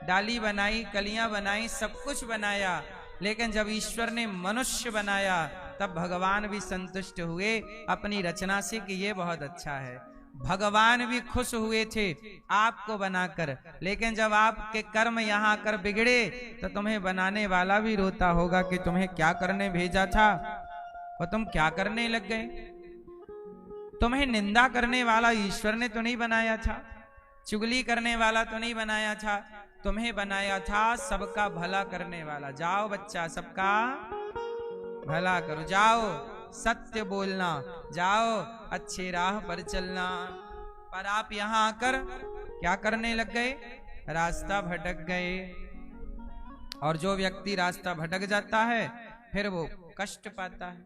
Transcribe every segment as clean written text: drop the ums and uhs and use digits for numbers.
डाली बनाई, कलियां बनाई, सब कुछ बनाया, लेकिन जब ईश्वर ने मनुष्य बनाया तब भगवान भी संतुष्ट हुए अपनी रचना से कि ये बहुत अच्छा है। भगवान भी खुश हुए थे आपको बनाकर, लेकिन जब आपके कर्म यहाँ आकर बिगड़े तो तुम्हें बनाने वाला भी रोता होगा कि तुम्हें क्या करने भेजा था और तुम क्या करने लग गए। तुम्हें निंदा करने वाला ईश्वर ने तो नहीं बनाया था, चुगली करने वाला तो नहीं बनाया था, तुम्हें बनाया था सबका भला करने वाला। जाओ बच्चा, सबका भला करो, जाओ सत्य बोलना, जाओ अच्छे राह पर चलना। पर आप यहां आकर क्या करने लग गए? रास्ता भटक गए। और जो व्यक्ति रास्ता भटक जाता है फिर वो कष्ट पाता है।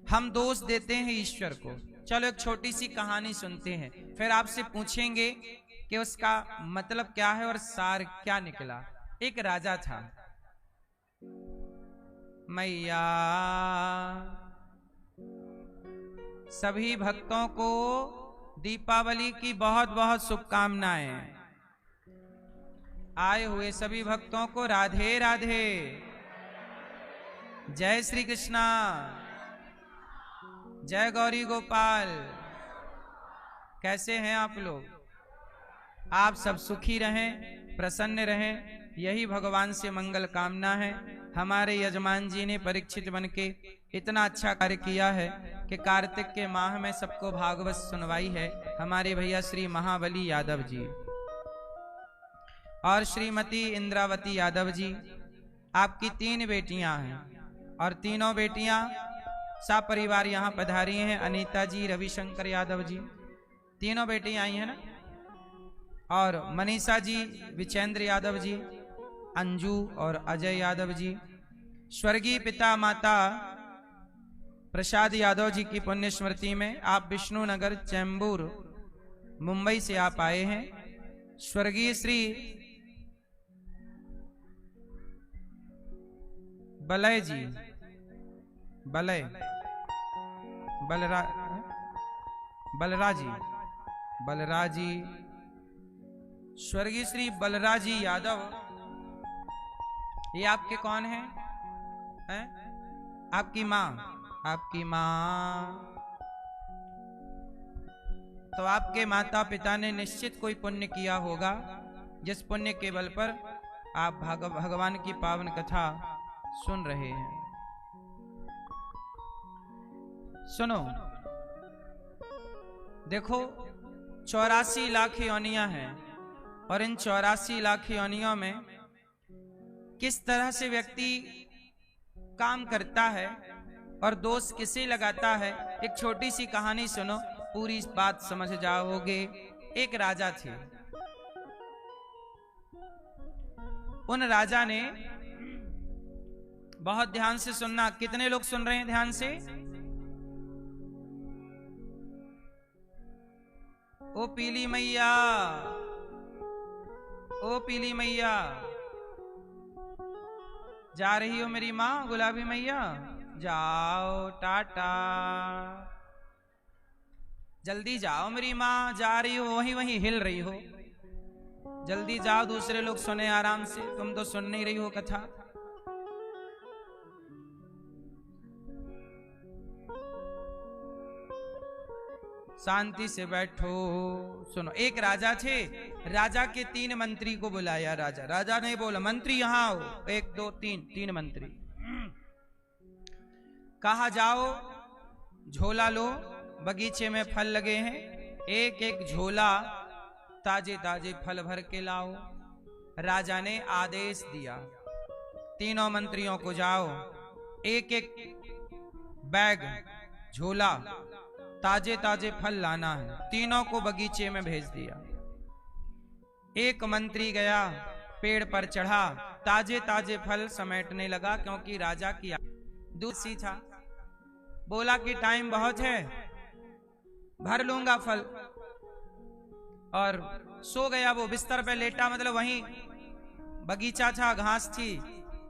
हम दोष देते हैं ईश्वर को। चलो एक छोटी सी कहानी सुनते हैं, फिर आपसे पूछेंगे कि उसका मतलब क्या है और सार क्या निकला। एक राजा था। मैया सभी भक्तों को दीपावली की बहुत बहुत शुभकामनाएं। आए हुए सभी भक्तों को राधे राधे, जय श्री कृष्णा, जय गौरी गोपाल। कैसे हैं आप लोग? आप सब सुखी रहें, प्रसन्न रहें, यही भगवान से मंगल कामना है। हमारे यजमान जी ने परीक्षित बन के इतना अच्छा कार्य किया है कि कार्तिक के माह में सबको भागवत सुनवाई है। हमारे भैया श्री महाबली यादव जी और श्रीमती इंद्रावती यादव जी, आपकी 3 बेटियां हैं और तीनों बेटियां सब परिवार यहाँ पधारी हैं। अनीता जी, रविशंकर यादव जी, तीनों बेटियां आई हैं ना। और मनीषा जी, विचेंद्र यादव जी, अंजू और अजय यादव जी। स्वर्गीय पिता माता प्रसाद यादव जी की पुण्य स्मृति में आप विष्णुनगर चैम्बूर मुंबई से आप आए हैं। स्वर्गीय श्री बलय जी, बलय बलराजी, स्वर्गीय श्री बलराजी यादव, ये आपके कौन हैं? आपकी माँ, आपकी माँ। तो आपके माता पिता ने निश्चित कोई पुण्य किया होगा, जिस पुण्य के बल पर आप भगवान की पावन कथा सुन रहे हैं। सुनो, देखो 84 लाख योनियां हैं और इन 84 लाख योनियों में किस तरह से व्यक्ति काम करता है और दोष किसे लगाता है, एक छोटी सी कहानी सुनो, पूरी बात समझ जाओगे। एक राजा थे। उन राजा ने, बहुत ध्यान से सुनना, कितने लोग सुन रहे हैं ध्यान से? ओ पीली मैया, ओ पीली मैया, जा रही हो मेरी माँ गुलाबी मैया? जाओ, टाटा, जल्दी जाओ, मेरी माँ जा रही हो, वहीं वहीं हिल रही हो, जल्दी जाओ, दूसरे लोग सुने आराम से, तुम तो सुन नहीं रही हो कथा। शांति से बैठो, सुनो। एक राजा थे, राजा के 3 मंत्री को बुलाया। राजा ने बोला, मंत्री यहाँ आओ, 1 2 3 मंत्री। कहा जाओ, झोला लो, बगीचे में फल लगे हैं, एक एक झोला ताजे ताजे फल भर के लाओ। राजा ने आदेश दिया, तीनों मंत्रियों को जाओ, एक एक बैग, झोला ताजे ताजे फल लाना है। तीनों को बगीचे में भेज दिया। एक मंत्री गया, पेड़ पर चढ़ा, ताजे ताजे फल समेटने लगा, क्योंकि राजा की दूध सी था। बोला कि टाइम बहुत है, भर लूंगा फल। और सो गया। वो बिस्तर पे लेटा, मतलब वहीं बगीचा था, घास थी,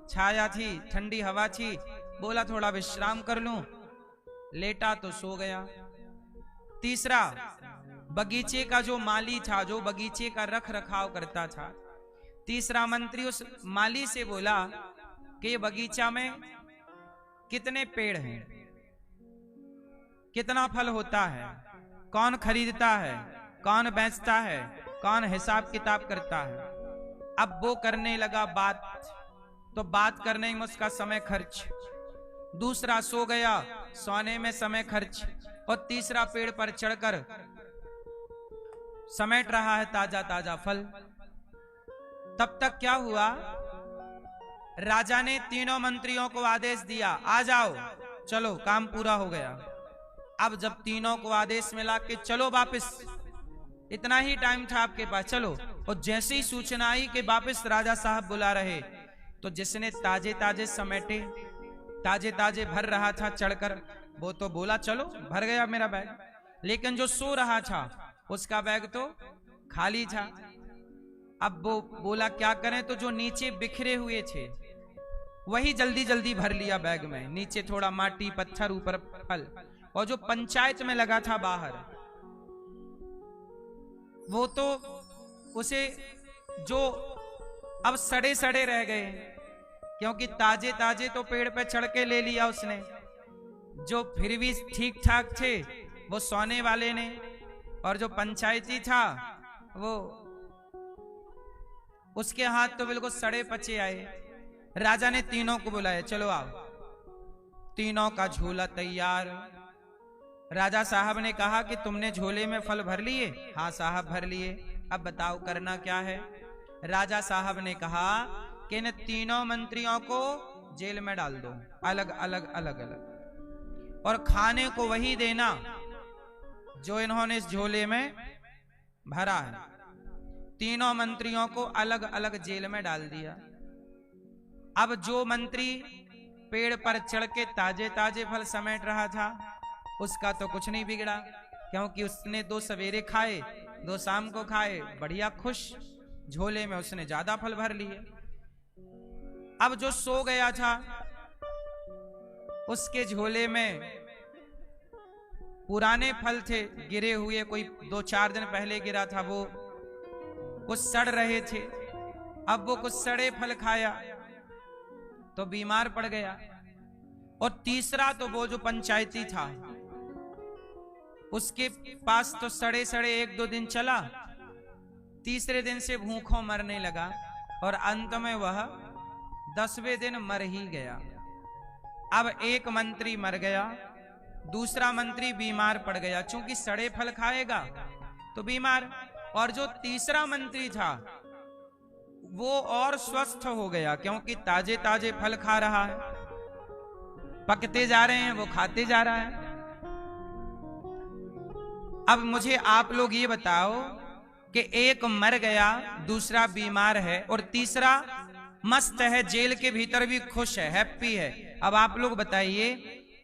छाया थी, ठंडी हवा थी। बोला थोड़ा विश्राम कर लूं, लेटा तो सो गया। तीसरा, बगीचे का जो माली था, जो बगीचे का रख रखाव करता था, तीसरा मंत्री उस माली से बोला कि ये बगीचा में कितने पेड़ हैं, कितना फल होता है, कौन खरीदता है, कौन बेचता है, कौन हिसाब किताब करता है। अब वो करने लगा बात, तो बात करने में उसका समय खर्च, दूसरा सो गया, सोने में समय खर्च, और तीसरा पेड़ पर चढ़कर समेट रहा है ताजा ताजा फल। तब तक क्या हुआ, राजा ने तीनों मंत्रियों को आदेश दिया, आ जाओ, चलो काम पूरा हो गया। अब जब तीनों को आदेश मिला कि चलो वापस, इतना ही टाइम था आपके पास, चलो, और जैसे ही सूचना आई कि वापस राजा साहब बुला रहे, तो जिसने ताजे ताजे समेटे, ताजे ताजे भर रहा था चढ़कर, वो तो बोला चलो भर गया मेरा बैग, लेकिन जो सो रहा था उसका बैग तो खाली था। अब वो बोला क्या करें, तो जो नीचे बिखरे हुए थे वही जल्दी जल्दी भर लिया बैग में, नीचे थोड़ा माटी पत्थर ऊपर फल, और जो पंचायत में लगा था बाहर, वो तो उसे जो अब सड़े सड़े रह गए, क्योंकि ताजे ताजे तो पेड़ पे चढ़ के ले लिया उसने, जो फिर भी ठीक ठाक थे वो सोने वाले ने, और जो पंचायती था वो उसके हाथ तो बिल्कुल सड़े पचे आए। राजा ने तीनों को बुलाया, चलो आओ, तीनों का झोला तैयार। राजा साहब ने कहा कि तुमने झोले में फल भर लिए? हाँ साहब भर लिए। अब बताओ करना क्या है? राजा साहब ने कहा कि इन तीनों मंत्रियों को जेल में डाल दो, अलग अलग अलग अलग, और खाने को वही देना जो इन्होंने इस झोले में भरा है। तीनों मंत्रियों को अलग अलग जेल में डाल दिया। अब जो मंत्री पेड़ पर चढ़ के ताजे ताजे फल समेट रहा था उसका तो कुछ नहीं बिगड़ा, क्योंकि उसने 2 सवेरे खाए, 2 शाम को खाए, बढ़िया खुश, झोले में उसने ज्यादा फल भर लिए। अब जो सो गया था उसके झोले में पुराने फल थे गिरे हुए, कोई 2-4 दिन पहले गिरा था, वो कुछ सड़ रहे थे। अब वो कुछ सड़े फल खाया तो बीमार पड़ गया। और तीसरा तो वो जो पंचायती था उसके पास तो सड़े सड़े 1-2 दिन चला, तीसरे दिन से भूखों मरने लगा, और अंत में वह 10वें दिन मर ही गया। अब एक मंत्री मर गया, दूसरा मंत्री बीमार पड़ गया, चूंकि सड़े फल खाएगा तो बीमार, और जो तीसरा मंत्री था वो और स्वस्थ हो गया, क्योंकि ताजे ताजे फल खा रहा है, पकते जा रहे हैं वो खाते जा रहा है। अब मुझे आप लोग ये बताओ कि एक मर गया, दूसरा बीमार है, और तीसरा मस्त है, जेल के भीतर भी खुश है, हैप्पी है। अब आप लोग बताइए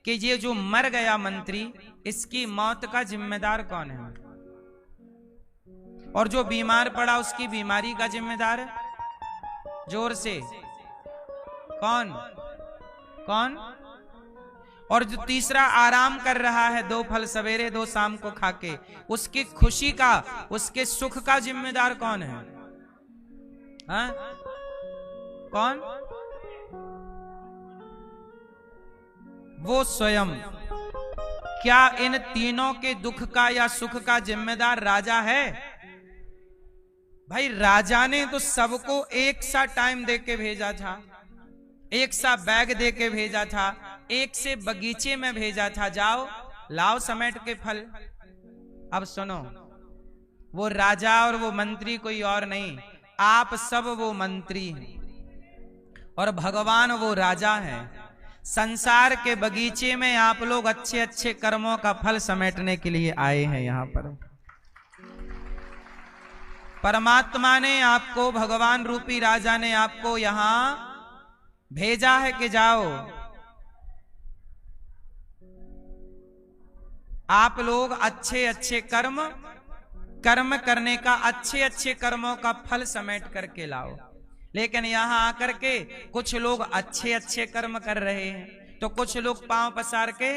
कि ये जो मर गया मंत्री, इसकी मौत का जिम्मेदार कौन है? और जो बीमार पड़ा उसकी बीमारी का जिम्मेदार जोर से कौन? कौन? और जो तीसरा आराम कर रहा है 2 फल सवेरे 2 शाम को खाके, उसकी खुशी का, उसके सुख का जिम्मेदार कौन है? हाँ? कौन? वो स्वयं। क्या इन तीनों के दुख का या सुख का जिम्मेदार राजा है? भाई राजा ने तो सबको एक सा टाइम दे के भेजा था, एक सा बैग दे के भेजा था, एक से बगीचे में भेजा था, जाओ लाओ समेट के फल। अब सुनो, वो राजा और वो मंत्री कोई और नहीं, आप सब वो मंत्री हैं और भगवान वो राजा हैं। संसार के बगीचे में आप लोग अच्छे अच्छे कर्मों का फल समेटने के लिए आए हैं। यहाँ पर परमात्मा ने आपको, भगवान रूपी राजा ने आपको यहां भेजा है कि जाओ आप लोग अच्छे अच्छे कर्म करने का, अच्छे अच्छे कर्मों का फल समेट करके लाओ। लेकिन यहां आकर के कुछ लोग अच्छे अच्छे कर्म कर रहे हैं, तो कुछ लोग पांव पसार के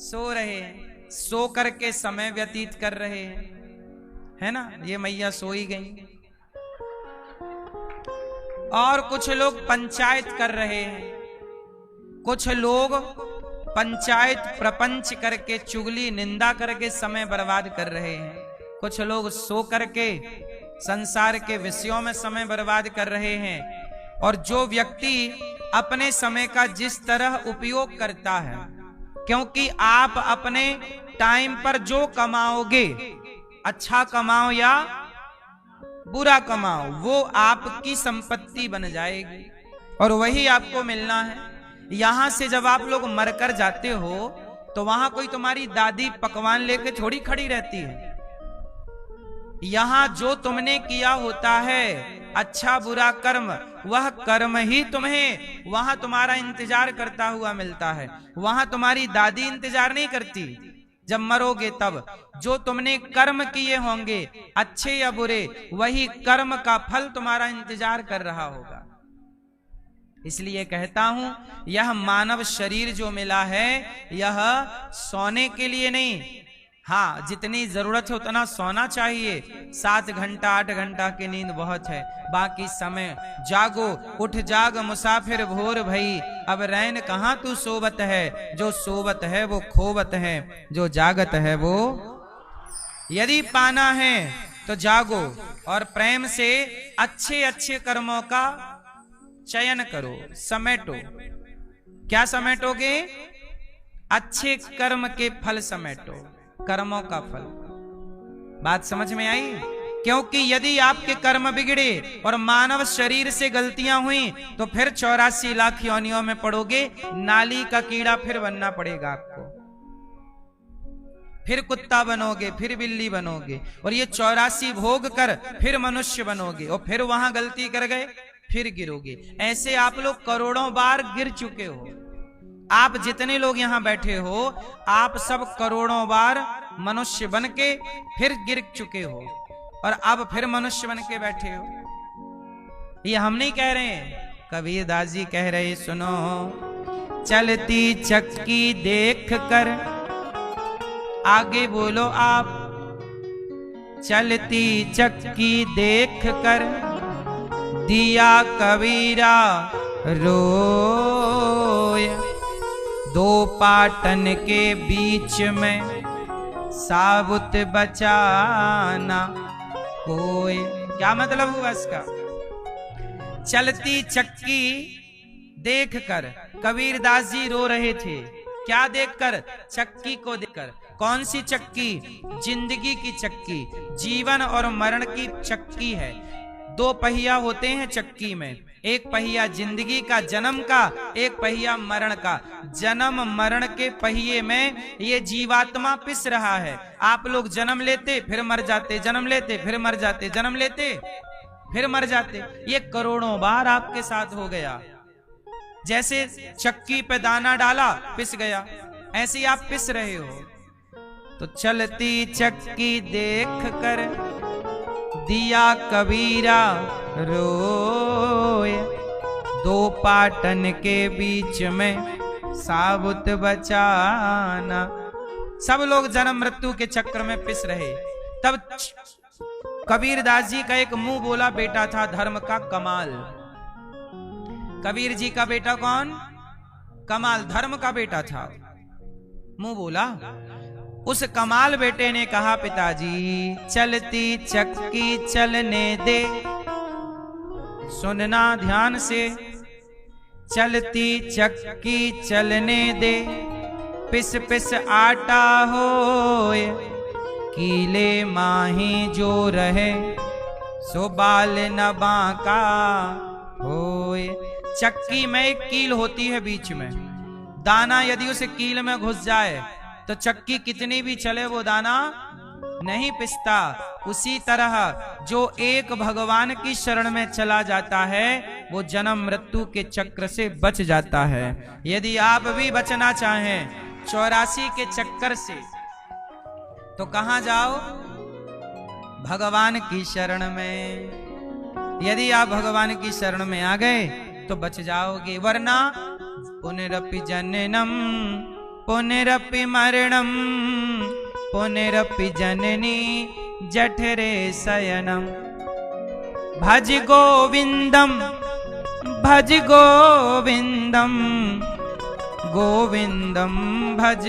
सो रहे हैं, सो करके समय व्यतीत कर रहे हैं, है ना? ये मैया सो ही गई। और कुछ लोग पंचायत कर रहे हैं, कुछ लोग पंचायत प्रपंच करके चुगली निंदा करके समय बर्बाद कर रहे हैं, कुछ लोग सो करके संसार के विषयों में समय बर्बाद कर रहे हैं। और जो व्यक्ति अपने समय का जिस तरह उपयोग करता है, क्योंकि आप अपने टाइम पर जो कमाओगे, अच्छा कमाओ या बुरा कमाओ, वो आपकी संपत्ति बन जाएगी और वही आपको मिलना है। यहां से जब आप लोग मरकर जाते हो तो वहां कोई तुम्हारी दादी पकवान लेके थोड़ी खड़ी रहती है। यहां जो तुमने किया होता है, अच्छा बुरा कर्म, वह कर्म ही तुम्हें वहां तुम्हारा इंतजार करता हुआ मिलता है। वहां तुम्हारी दादी इंतजार नहीं करती। जब मरोगे तब जो तुमने कर्म किए होंगे, अच्छे या बुरे, वही कर्म का फल तुम्हारा इंतजार कर रहा होगा। इसलिए कहता हूं, यह मानव शरीर जो मिला है, यह सोने के लिए नहीं। हाँ, जितनी जरूरत है उतना सोना चाहिए। 7 घंटा 8 घंटा की नींद बहुत है, बाकी समय जागो, उठ जाग मुसाफिर भोर भई, अब रैन कहाँ तू सोवत है, जो सोवत है वो खोवत है, जो जागत है वो। यदि पाना है तो जागो और प्रेम से अच्छे अच्छे कर्मों का चयन करो, समेटो। क्या समेटोगे? अच्छे कर्म के फल समेटो, कर्मों का फल। बात समझ में आई? क्योंकि यदि आपके कर्म बिगड़े और मानव शरीर से गलतियां हुई तो फिर 84 लाख योनियों में पड़ोगे, नाली का कीड़ा फिर बनना पड़ेगा आपको, फिर कुत्ता बनोगे, फिर बिल्ली बनोगे, और ये 84 भोग कर फिर मनुष्य बनोगे, और फिर वहां गलती कर गए फिर गिरोगे। ऐसे आप लोग करोड़ों बार गिर चुके हो। आप जितने लोग यहां बैठे हो, आप सब करोड़ों बार मनुष्य बन के फिर गिर चुके हो और अब फिर मनुष्य बन के बैठे हो। ये हम नहीं कह रहे हैं, कबीर दास जी कह रहे, सुनो। चलती चक्की देख कर, आगे बोलो आप। चलती चक्की देख कर दिया कबीरा रोय, दो पाटन के बीच में साबुत बचाना कोई। क्या मतलब हुआ इसका? चलती चक्की देखकर कबीर दास जी रो रहे थे। क्या देखकर? चक्की को देखकर। कौन सी चक्की? जिंदगी की चक्की, जीवन और मरण की चक्की है। 2 पहिया होते हैं चक्की में, एक पहिया जिंदगी का, जन्म का, एक पहिया मरण का। जन्म मरण के पहिए में ये जीवात्मा पिस रहा है। आप लोग जन्म लेते फिर मर जाते, जन्म लेते फिर मर जाते, जन्म लेते फिर मर जाते। ये करोड़ों बार आपके साथ हो गया। जैसे चक्की पे दाना डाला, पिस गया, ऐसे ही आप पिस रहे हो। तो चलती चक्की देख कर दिया कबीरा रोय, 2 पाटन के बीच में साबुत बचाना। सब लोग जन्म मृत्यु के चक्र में पिस रहे। तब कबीर दास जी का एक मुंह बोला बेटा था, धर्म का कमाल। कबीर जी का बेटा कौन? कमाल, धर्म का बेटा था। मुंह बोला। उस कमाल बेटे ने कहा, पिताजी चलती चक्की चलने दे। सुनना ध्यान से, चलती चक्की चलने दे, पिस पिस आटा होए, कीले माही जो रहे, सो बाल न बांका होए। चक्की में एक कील होती है बीच में, दाना यदि उस कील में घुस जाए तो चक्की कितनी भी चले वो दाना नहीं पिसता। उसी तरह जो एक भगवान की शरण में चला जाता है, वो जन्म मृत्यु के चक्र से बच जाता है। यदि आप भी बचना चाहें 84 के चक्कर से, तो कहां जाओ? भगवान की शरण में। यदि आप भगवान की शरण में आ गए तो बच जाओगे, वरना पुनरपि जननम पुनरपि मरणम पुनरपि जननी जठरे शयनम। भज गोविंदम भज गोविंदम गोविंदम भज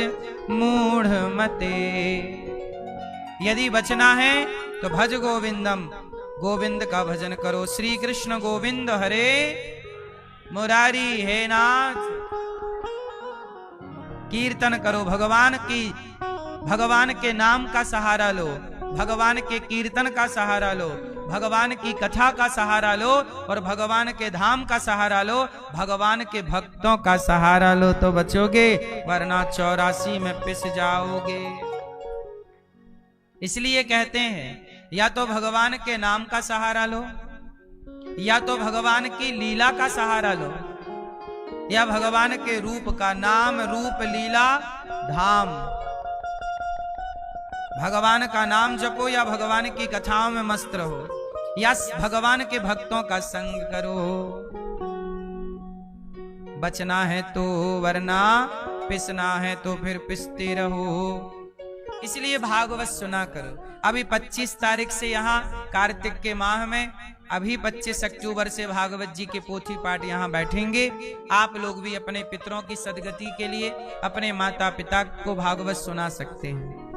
मूढ़ मते। यदि बचना है तो भज गोविंदम, गोविंद का भजन करो। श्री कृष्ण गोविंद हरे मुरारी हे नाथ। कीर्तन करो, भगवान के नाम का सहारा लो, भगवान के कीर्तन का सहारा लो, भगवान की कथा का सहारा लो और भगवान के धाम का सहारा लो, भगवान के भक्तों का सहारा लो तो बचोगे, वरना 84 में पिस जाओगे। इसलिए कहते हैं या तो भगवान के नाम का सहारा लो, या तो भगवान की लीला का सहारा लो, या भगवान के रूप का, नाम रूप लीला धाम। भगवान का नाम जपो या भगवान की कथाओं में मस्त रहो, या भगवान के भक्तों का संग करो। बचना है तो वरना पिसना है तो फिर पिसते रहो। इसलिए भागवत सुना करो। अभी 25 तारीख से यहाँ कार्तिक के माह में, अभी 25 अक्टूबर से भागवत जी के पोथी पाठ यहाँ बैठेंगे। आप लोग भी अपने पितरों की सदगति के लिए अपने माता पिता को भागवत सुना सकते हैं।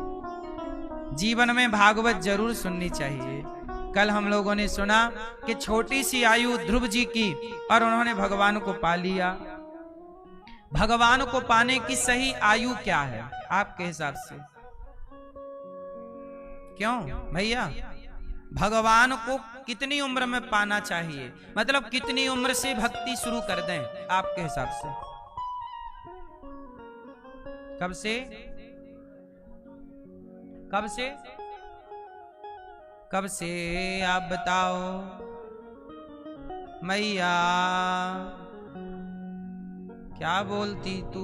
जीवन में भागवत जरूर सुननी चाहिए। कल हम लोगों ने सुना कि छोटी सी आयु ध्रुव जी की और उन्होंने भगवान को पा लिया। भगवान को पाने की सही आयु क्या है आपके हिसाब से? क्यों भैया, भगवान को कितनी उम्र में पाना चाहिए? मतलब कितनी उम्र से भक्ति शुरू कर दें आपके हिसाब से? कब से? कब से? कब से आप बताओ मैया, क्या बोलती तू?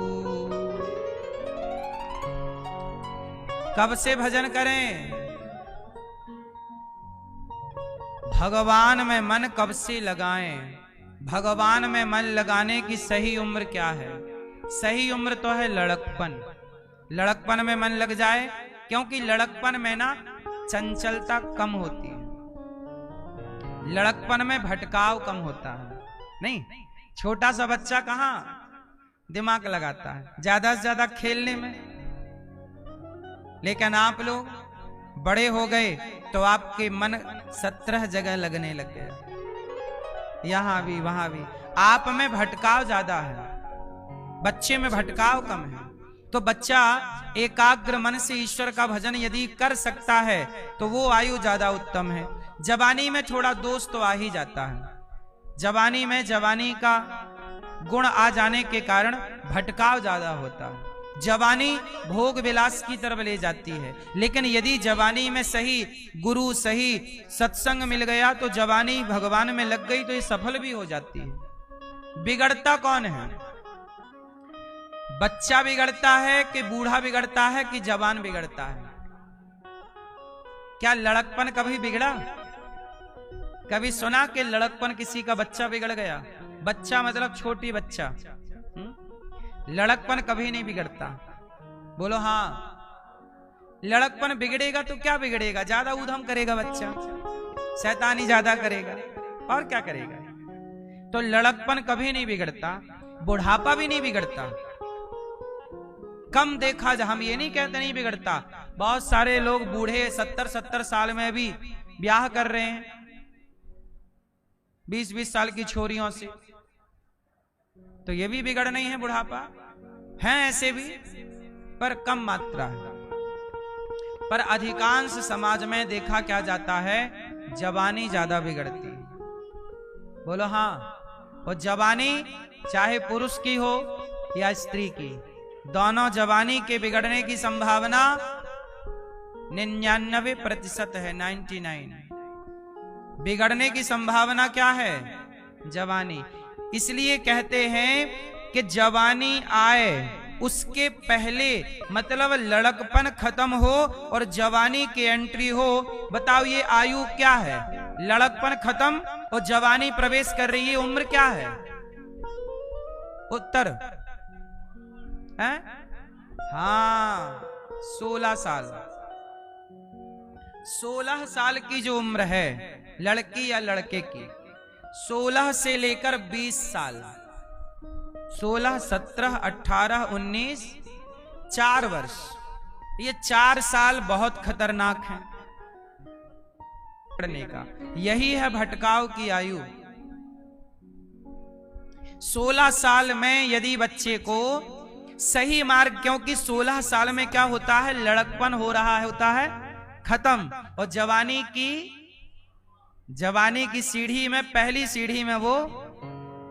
कब से भजन करें? भगवान में मन कब से लगाएं? भगवान में मन लगाने की सही उम्र क्या है? सही उम्र तो है लड़कपन। लड़कपन में मन लग जाए, क्योंकि लड़कपन में ना चंचलता कम होती है, लड़कपन में भटकाव कम होता है। नहीं, छोटा सा बच्चा कहाँ दिमाग लगाता है, ज्यादा से ज्यादा खेलने में। लेकिन आप लोग बड़े हो गए तो आपके मन 17 जगह लगने लग गया, यहां भी वहां भी। आप में भटकाव ज्यादा है, बच्चे में भटकाव कम है। तो बच्चा एकाग्र मन से ईश्वर का भजन यदि कर सकता है तो वो आयु ज्यादा उत्तम है। जवानी में थोड़ा दोष तो आ ही जाता है, जवानी में जवानी का गुण आ जाने के कारण भटकाव ज्यादा होता है। जवानी भोग विलास की तरफ ले जाती है, लेकिन यदि जवानी में सही गुरु सही सत्संग मिल गया तो जवानी भगवान में लग गई तो ये सफल भी हो जाती है। बिगड़ता कौन है? बच्चा बिगड़ता है कि बूढ़ा बिगड़ता है कि जवान बिगड़ता है? क्या लड़कपन कभी बिगड़ा? कभी सुना कि लड़कपन किसी का बच्चा बिगड़ गया? बच्चा मतलब छोटी बच्चा। लड़कपन कभी नहीं बिगड़ता। बोलो हाँ। लड़कपन बिगड़ेगा तो क्या बिगड़ेगा? ज्यादा ऊधम करेगा बच्चा, शैतानी ज्यादा करेगा, और क्या करेगा? तो लड़कपन कभी नहीं बिगड़ता, बुढ़ापा भी नहीं बिगड़ता। कम देखा, हम ये नहीं कहते नहीं बिगड़ता। बहुत सारे लोग बूढ़े 70-70 साल में भी ब्याह कर रहे हैं 20-20 साल की छोरियों से, तो ये भी बिगड़ नहीं है बुढ़ापा। हैं ऐसे भी, पर कम मात्रा है। पर अधिकांश समाज में देखा क्या जाता है, जवानी ज्यादा बिगड़ती है। बोलो हाँ। और जवानी चाहे पुरुष की हो या स्त्री की, दोनों जवानी के बिगड़ने की संभावना 99% है। 99 बिगड़ने की संभावना क्या है? जवानी। इसलिए कहते हैं कि जवानी आए उसके पहले, मतलब लड़कपन खत्म हो और जवानी की एंट्री हो। बताओ ये आयु क्या है? लड़कपन खत्म और जवानी प्रवेश कर रही है, उम्र क्या है? उत्तर है? हाँ, 16 साल। 16 साल की जो उम्र है लड़की या लड़के की, 16 से लेकर 20 साल, 16, 17, 18, 19, 4 वर्ष। ये 4 साल बहुत खतरनाक है पढ़ने का। यही है भटकाव की आयु। 16 साल में यदि बच्चे को सही मार्ग, क्योंकि 16 साल में क्या होता है, लड़कपन हो रहा है, होता है खत्म, और जवानी की सीढ़ी में, पहली सीढ़ी में वो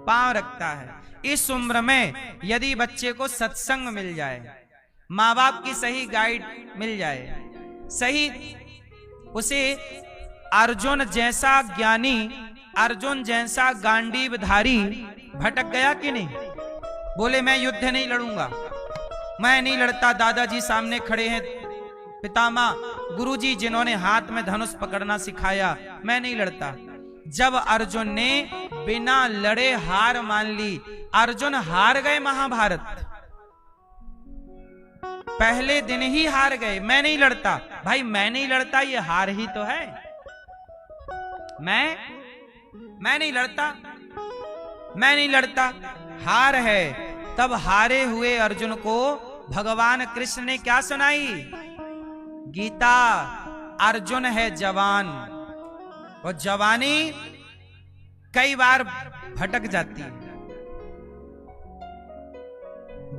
पांव रखता है। इस उम्र में यदि बच्चे को सत्संग मिल जाए, माँ बाप की सही गाइड मिल जाए, सही, उसे अर्जुन जैसा ज्ञानी, अर्जुन जैसा गांडीवधारी भटक गया कि नहीं? बोले मैं युद्ध नहीं लड़ूंगा, मैं नहीं लड़ता, दादाजी सामने खड़े हैं, पितामह गुरुजी जिन्होंने हाथ में धनुष पकड़ना सिखाया, मैं नहीं लड़ता। जब अर्जुन ने बिना लड़े हार मान ली, अर्जुन हार गए महाभारत, पहले दिन ही हार गए। मैं नहीं लड़ता, भाई मैं नहीं लड़ता, ये हार ही तो है। मैं नहीं लड़ता, मैं नहीं लड़ता, हार है। तब हारे हुए अर्जुन को भगवान कृष्ण ने क्या सुनाई? गीता। अर्जुन है जवान, और जवानी कई बार भटक जाती है,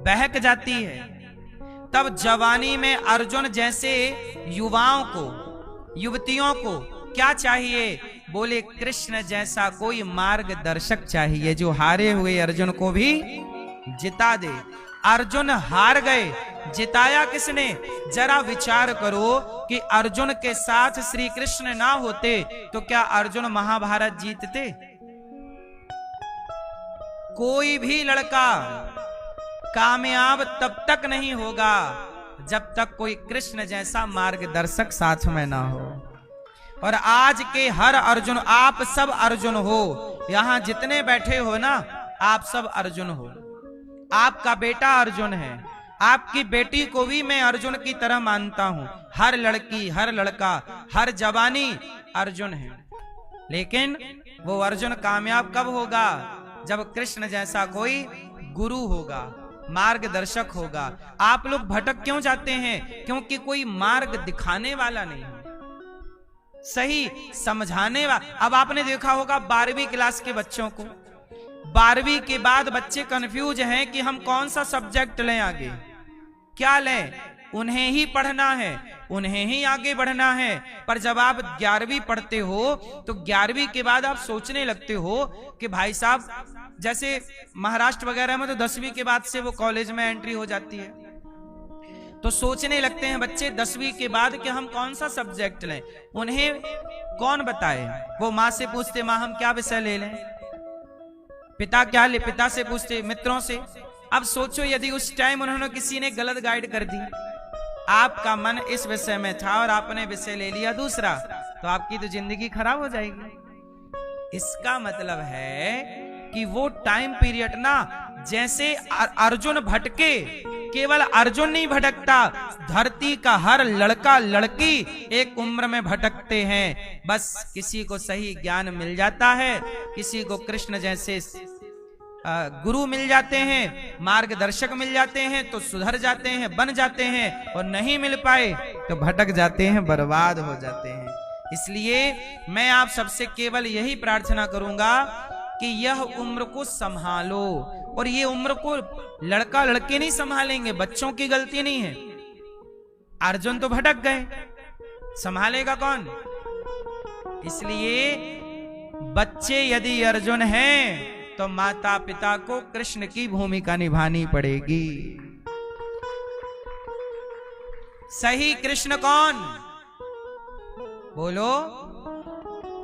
बहक जाती है। तब जवानी में अर्जुन जैसे युवाओं को, युवतियों को क्या चाहिए? बोले कृष्ण जैसा कोई मार्गदर्शक चाहिए, जो हारे हुए अर्जुन को भी जिता दे। अर्जुन हार गए, जिताया किसने? जरा विचार करो कि अर्जुन के साथ श्री कृष्ण ना होते तो क्या अर्जुन महाभारत जीतते? कोई भी लड़का कामयाब तब तक नहीं होगा जब तक कोई कृष्ण जैसा मार्गदर्शक साथ में ना हो। और आज के हर अर्जुन, आप सब अर्जुन हो, यहां जितने बैठे हो ना, आप सब अर्जुन हो। आपका बेटा अर्जुन है, आपकी बेटी को भी मैं अर्जुन की तरह मानता हूं। हर लड़की, हर लड़का, हर जवानी अर्जुन है। लेकिन वो अर्जुन कामयाब कब होगा? जब कृष्ण जैसा कोई गुरु होगा, मार्गदर्शक होगा। आप लोग भटक क्यों जाते हैं? क्योंकि कोई मार्ग दिखाने वाला नहीं है, सही समझाने वाला। अब आपने देखा होगा 12वीं क्लास के बच्चों को, 12वीं के बाद बच्चे कंफ्यूज हैं कि हम कौन सा सब्जेक्ट लें, आगे क्या लें। उन्हें ही पढ़ना है, उन्हें ही आगे बढ़ना है। पर जब आप 11वीं पढ़ते हो तो 11वीं के बाद आप सोचने लगते हो कि भाई साहब, जैसे महाराष्ट्र वगैरह में तो 10वीं के बाद से वो कॉलेज में एंट्री हो जाती है, तो सोचने लगते हैं बच्चे 10वीं के बाद कि हम कौन सा सब्जेक्ट लें। उन्हें कौन बताए? वो माँ से पूछते, माँ हम क्या विषय ले लें? पिता क्या ले? पिता से पूछते, मित्रों से। अब सोचो यदि उस टाइम उन्होंने किसी ने गलत गाइड कर दी, आपका मन इस विषय में था और आपने विषय ले लिया दूसरा, तो आपकी तो जिंदगी खराब हो जाएगी। इसका मतलब है कि वो टाइम पीरियड ना, जैसे अर्जुन भटके, केवल अर्जुन नहीं भटकता, धरती का हर लड़का लड़की एक उम्र में भटकते हैं। बस किसी को सही ज्ञान मिल जाता है, किसी को कृष्ण जैसे गुरु मिल जाते हैं, मार्गदर्शक मिल जाते हैं तो सुधर जाते हैं, बन जाते हैं, और नहीं मिल पाए तो भटक जाते हैं, बर्बाद हो जाते हैं। इसलिए मैं आप सबसे केवल यही प्रार्थना करूंगा कि यह उम्र को संभालो। और ये उम्र को लड़का लड़के नहीं संभालेंगे, बच्चों की गलती नहीं है। अर्जुन तो भटक गए, संभालेगा कौन? इसलिए बच्चे यदि अर्जुन हैं तो माता पिता को कृष्ण की भूमिका निभानी पड़ेगी। सही कृष्ण कौन? बोलो।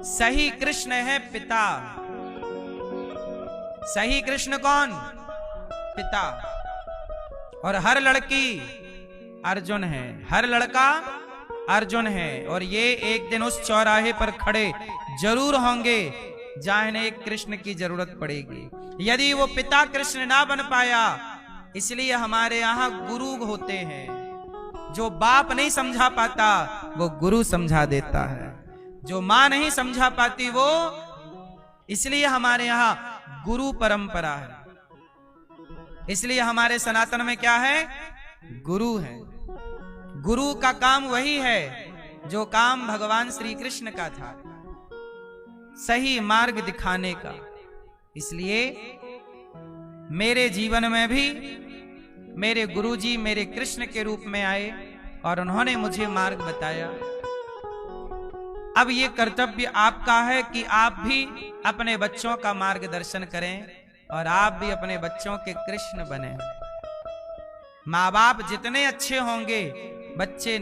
सही कृष्ण है पिता। सही कृष्ण कौन? पिता। और हर लड़की अर्जुन है, हर लड़का अर्जुन है। और ये एक दिन उस चौराहे पर खड़े जरूर होंगे जहां इन्हें कृष्ण की जरूरत पड़ेगी। यदि वो पिता कृष्ण ना बन पाया, इसलिए हमारे यहां गुरु होते हैं। जो बाप नहीं समझा पाता वो गुरु समझा देता है, जो मां नहीं समझा पाती वो इसलिए हमारे यहां गुरु परंपरा है। इसलिए हमारे सनातन में क्या है? गुरु है। गुरु का काम वही है जो काम भगवान श्री कृष्ण का था, सही मार्ग दिखाने का। इसलिए मेरे जीवन में भी मेरे गुरुजी मेरे कृष्ण के रूप में आए और उन्होंने मुझे मार्ग बताया। अब ये कर्तव्य आपका है कि आप भी अपने बच्चों का मार्गदर्शन करें और आप भी अपने बच्चों के कृष्ण बने। माँ बाप जितने अच्छे होंगे बच्चे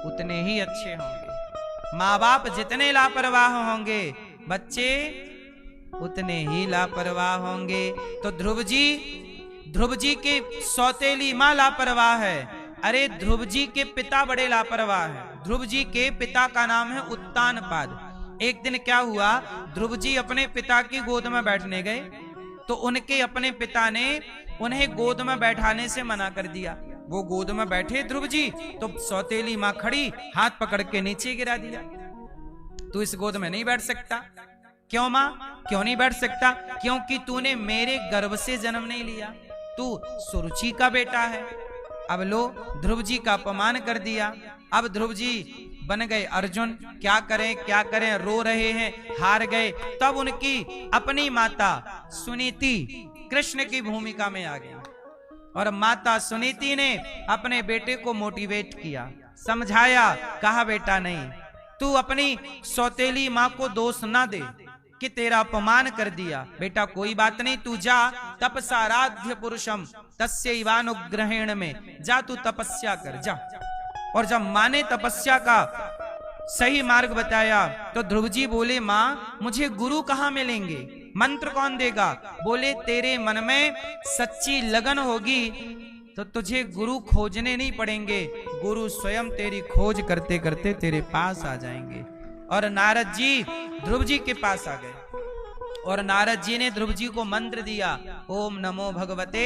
उतने ही अच्छे होंगे। माँ बाप जितने लापरवाह होंगे बच्चे उतने ही लापरवाह होंगे। तो ध्रुव जी की सौतेली माँ लापरवाह है। अरे ध्रुव जी के पिता बड़े लापरवाह हैं। ध्रुव जी के पिता का नाम है उत्तानपाद। एक दिन क्या हुआ, ध्रुव जी अपने पिता की गोद में बैठने गए तो उनके अपने पिता ने उन्हें गोद में बैठाने से मना कर दिया। वो गोद में बैठे ध्रुव जी तो सौतेली माँ खड़ी हाथ पकड़ के नीचे गिरा दिया। तू इस गोद में नहीं बैठ सकता। क्यों माँ, क्यों नहीं बैठ सकता? क्योंकि तूने मेरे गर्भ से जन्म नहीं लिया, तू सुरुचि का बेटा है। अब लो, ध्रुव जी का अपमान कर दिया। अब ध्रुव जी बन गए अर्जुन। क्या करें, रो रहे हैं, हार गए। तब उनकी अपनी माता सुनीति कृष्ण की भूमिका में आ गई और माता सुनीति ने अपने बेटे को मोटिवेट किया, समझाया, कहा बेटा नहीं, तू अपनी सौतेली माँ को दोष ना दे कि तेरा अपमान कर दिया। बेटा कोई बात नहीं, तू जा, तपसाराध्य पुरुषम तस्यैवानुग्रहेण में जा, तू तपस्या कर जा। और जब माँ ने तपस्या का सही मार्ग बताया तो ध्रुव जी बोले, माँ मुझे गुरु कहाँ मिलेंगे, मंत्र कौन देगा? बोले तेरे मन में सच्ची लगन होगी तो तुझे गुरु खोजने नहीं पड़ेंगे, गुरु स्वयं तेरी खोज करते करते तेरे पास आ जाएंगे। और नारद जी ध्रुव जी के पास आ गए और नारद जी ने ध्रुव जी को मंत्र दिया, ओम नमो भगवते,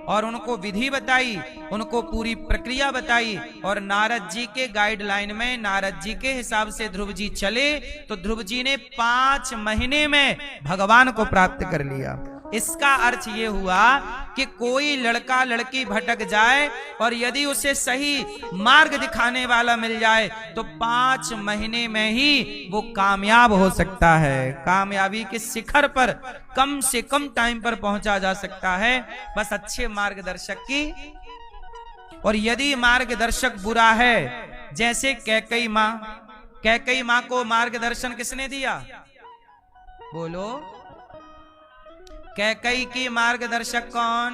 और उनको विधि बताई, उनको पूरी प्रक्रिया बताई। और नारद जी के गाइडलाइन में, नारद जी के हिसाब से ध्रुव जी चले तो ध्रुव जी ने 5 महीने में भगवान को प्राप्त कर लिया। इसका अर्थ ये हुआ कि कोई लड़का लड़की भटक जाए और यदि उसे सही मार्ग दिखाने वाला मिल जाए तो 5 महीने में ही वो कामयाब हो सकता है। कामयाबी के शिखर पर कम से कम टाइम पर पहुंचा जा सकता है, बस अच्छे मार्गदर्शक की। और यदि मार्गदर्शक बुरा है, जैसे कैकई माँ को मार्गदर्शन किसने दिया? बोलो, कैकई की मार्गदर्शक कौन?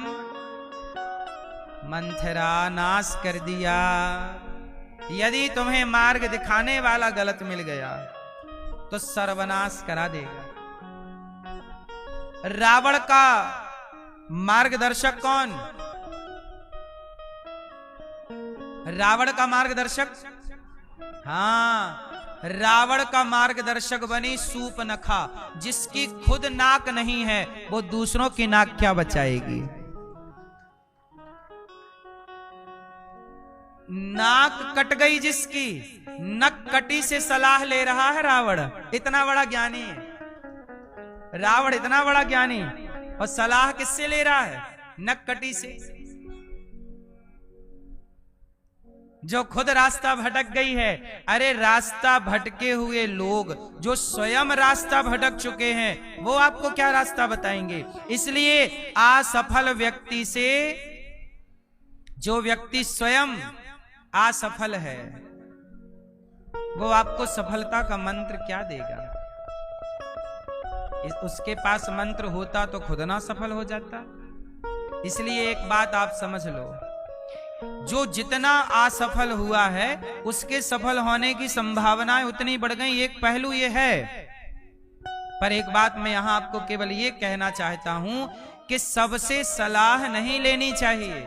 मंथरा। नाश कर दिया। यदि तुम्हें मार्ग दिखाने वाला गलत मिल गया तो सर्वनाश करा देगा। रावण का मार्गदर्शक कौन? रावण का मार्गदर्शक, हाँ, रावण का मार्गदर्शक बनी सूपनखा, जिसकी खुद नाक नहीं है वो दूसरों की नाक क्या बचाएगी। नाक कट गई जिसकी, नक कटी से सलाह ले रहा है रावण। इतना बड़ा ज्ञानी है रावण, इतना बड़ा ज्ञानी, और सलाह किससे ले रहा है? नक कटी से। जो खुद रास्ता भटक गई है। अरे रास्ता भटके हुए लोग जो स्वयं रास्ता भटक चुके हैं वो आपको क्या रास्ता बताएंगे। इसलिए असफल व्यक्ति से, जो व्यक्ति स्वयं असफल है वो आपको सफलता का मंत्र क्या देगा। उसके पास मंत्र होता तो खुद ना सफल हो जाता। इसलिए एक बात आप समझ लो, जो जितना असफल हुआ है उसके सफल होने की संभावनाएं उतनी बढ़ गई। एक पहलू ये है, पर एक बात मैं यहां आपको केवल ये कहना चाहता हूं कि सबसे सलाह नहीं लेनी चाहिए।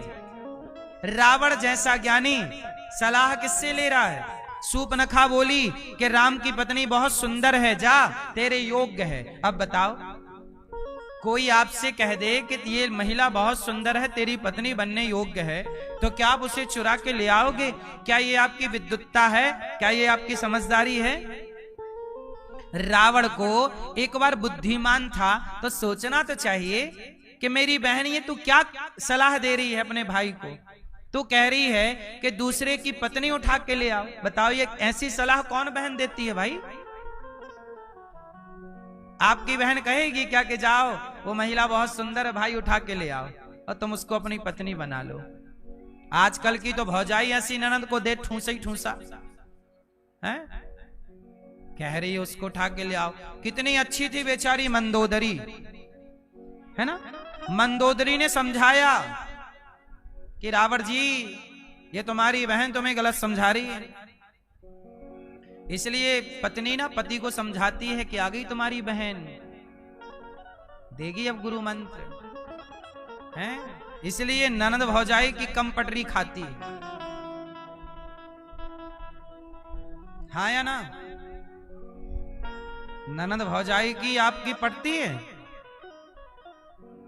रावण जैसा ज्ञानी सलाह किससे ले रहा है? सूपनखा बोली कि राम की पत्नी बहुत सुंदर है, जा तेरे योग्य है। अब बताओ, कोई आपसे कह दे कि ये महिला बहुत सुंदर है, तेरी पत्नी बनने योग्य है, तो क्या आप उसे चुरा के ले आओगे? क्या ये आपकी विद्वत्ता है? क्या ये आपकी समझदारी है? रावण को एक बार बुद्धिमान था तो सोचना तो चाहिए कि मेरी बहन ये तू क्या सलाह दे रही है अपने भाई को। तू कह रही है कि दूसरे की पत्नी उठा के ले आओ। बताओ ये ऐसी सलाह कौन बहन देती है भाई? आपकी बहन कहेगी क्या कि जाओ वो महिला बहुत सुंदर है भाई, उठा के ले आओ और तुम उसको अपनी पत्नी बना लो। आजकल की तो भौजाई ऐसी ननद को दे ठूसा ही ठूसा है, कह रही है उसको उठा के ले आओ। कितनी अच्छी थी बेचारी मंदोदरी, है ना। मंदोदरी ने समझाया कि रावण जी ये तुम्हारी बहन तुम्हें गलत समझा रही है। इसलिए पत्नी ना पति को समझाती है कि आ गई तुम्हारी बहन, देगी अब गुरु मंत्र है। इसलिए ननद भौजाई की कम पटरी खाती है, हाँ या ना। ननद भौजाई की आपकी पटती है?